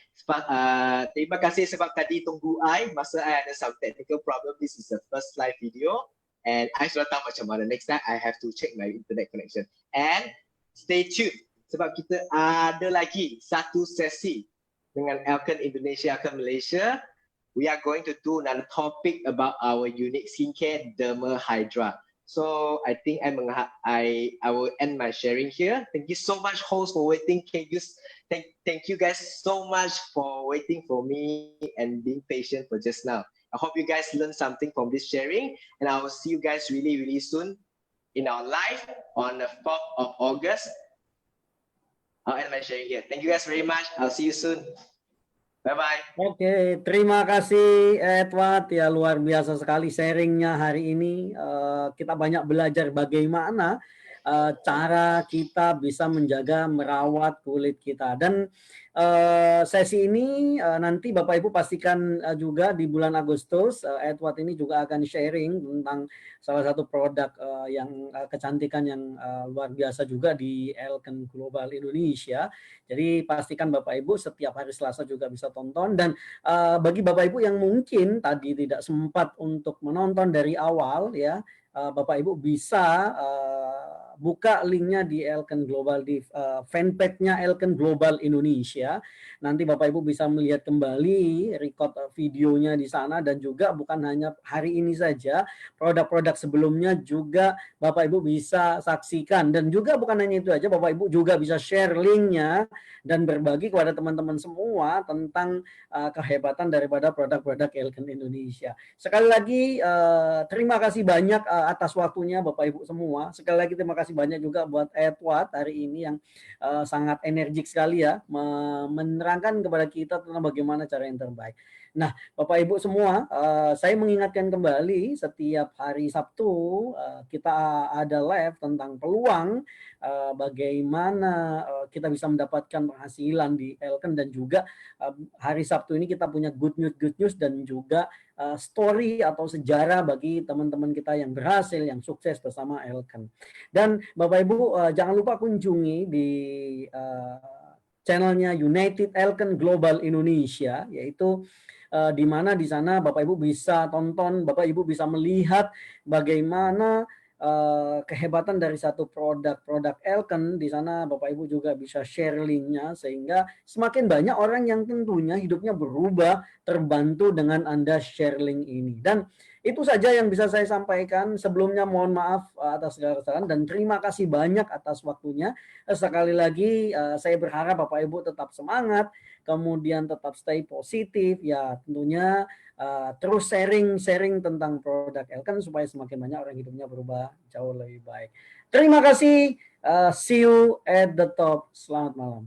Terima kasih sebab tadi tunggu masa I ada some technical problem. This is the first live video and I sudah tahu macam mana. Next time I have to check my internet connection. And stay tuned sebab kita ada lagi satu sesi dengan Elkan Indonesia, Elkan Malaysia. We are going to do another topic about our unique skincare, Derma Hydra. So I think I will end my sharing here. Thank you so much, host, for waiting. Thank you guys so much for waiting for me and being patient for just now. I hope you guys learned something from this sharing, and I will see you guys really, really soon in our live on the 4th of August. I'll end my sharing here. Thank you guys very much. I'll see you soon. Bye-bye. Oke, terima kasih Edward. Ya, luar biasa sekali sharingnya hari ini. Kita banyak belajar bagaimana cara kita bisa menjaga, merawat kulit kita. Dan sesi ini nanti Bapak Ibu pastikan juga di bulan Agustus, Edward ini juga akan sharing tentang salah satu produk yang kecantikan yang luar biasa juga di Elkan Global Indonesia. Jadi pastikan Bapak Ibu setiap hari Selasa juga bisa tonton. Dan bagi Bapak Ibu yang mungkin tadi tidak sempat untuk menonton dari awal, ya, Bapak Ibu bisa buka linknya di Elkan Global, di fanpage-nya Elkan Global Indonesia. Nanti Bapak Ibu bisa melihat kembali record videonya di sana, dan juga bukan hanya hari ini saja, produk-produk sebelumnya juga Bapak Ibu bisa saksikan. Dan juga bukan hanya itu aja, Bapak Ibu juga bisa share linknya dan berbagi kepada teman-teman semua tentang kehebatan daripada produk-produk Elkan Indonesia. Sekali lagi terima kasih banyak atas waktunya Bapak Ibu semua. Sekali lagi terima kasih banyak juga buat Edward hari ini yang sangat energik sekali ya, menerangkan kepada kita tentang bagaimana cara yang terbaik. Nah, Bapak Ibu semua, saya mengingatkan kembali setiap hari Sabtu kita ada live tentang peluang bagaimana kita bisa mendapatkan penghasilan di Elkan, dan juga hari Sabtu ini kita punya good news dan juga story atau sejarah bagi teman-teman kita yang berhasil, yang sukses bersama Elkan. Dan Bapak Ibu jangan lupa kunjungi di channelnya United Elkan Global Indonesia, yaitu di mana di sana Bapak Ibu bisa tonton, Bapak Ibu bisa melihat bagaimana kehebatan dari satu produk Elkan. Di sana Bapak Ibu juga bisa share linknya, sehingga semakin banyak orang yang tentunya hidupnya berubah terbantu dengan Anda share link ini. Dan itu saja yang bisa saya sampaikan. Sebelumnya mohon maaf atas segala kesalahan dan terima kasih banyak atas waktunya. Sekali lagi saya berharap Bapak Ibu tetap semangat, kemudian tetap stay positif, ya tentunya terus sharing tentang produk Elkan supaya semakin banyak orang hidupnya berubah jauh lebih baik. Terima kasih. See you at the top. Selamat malam.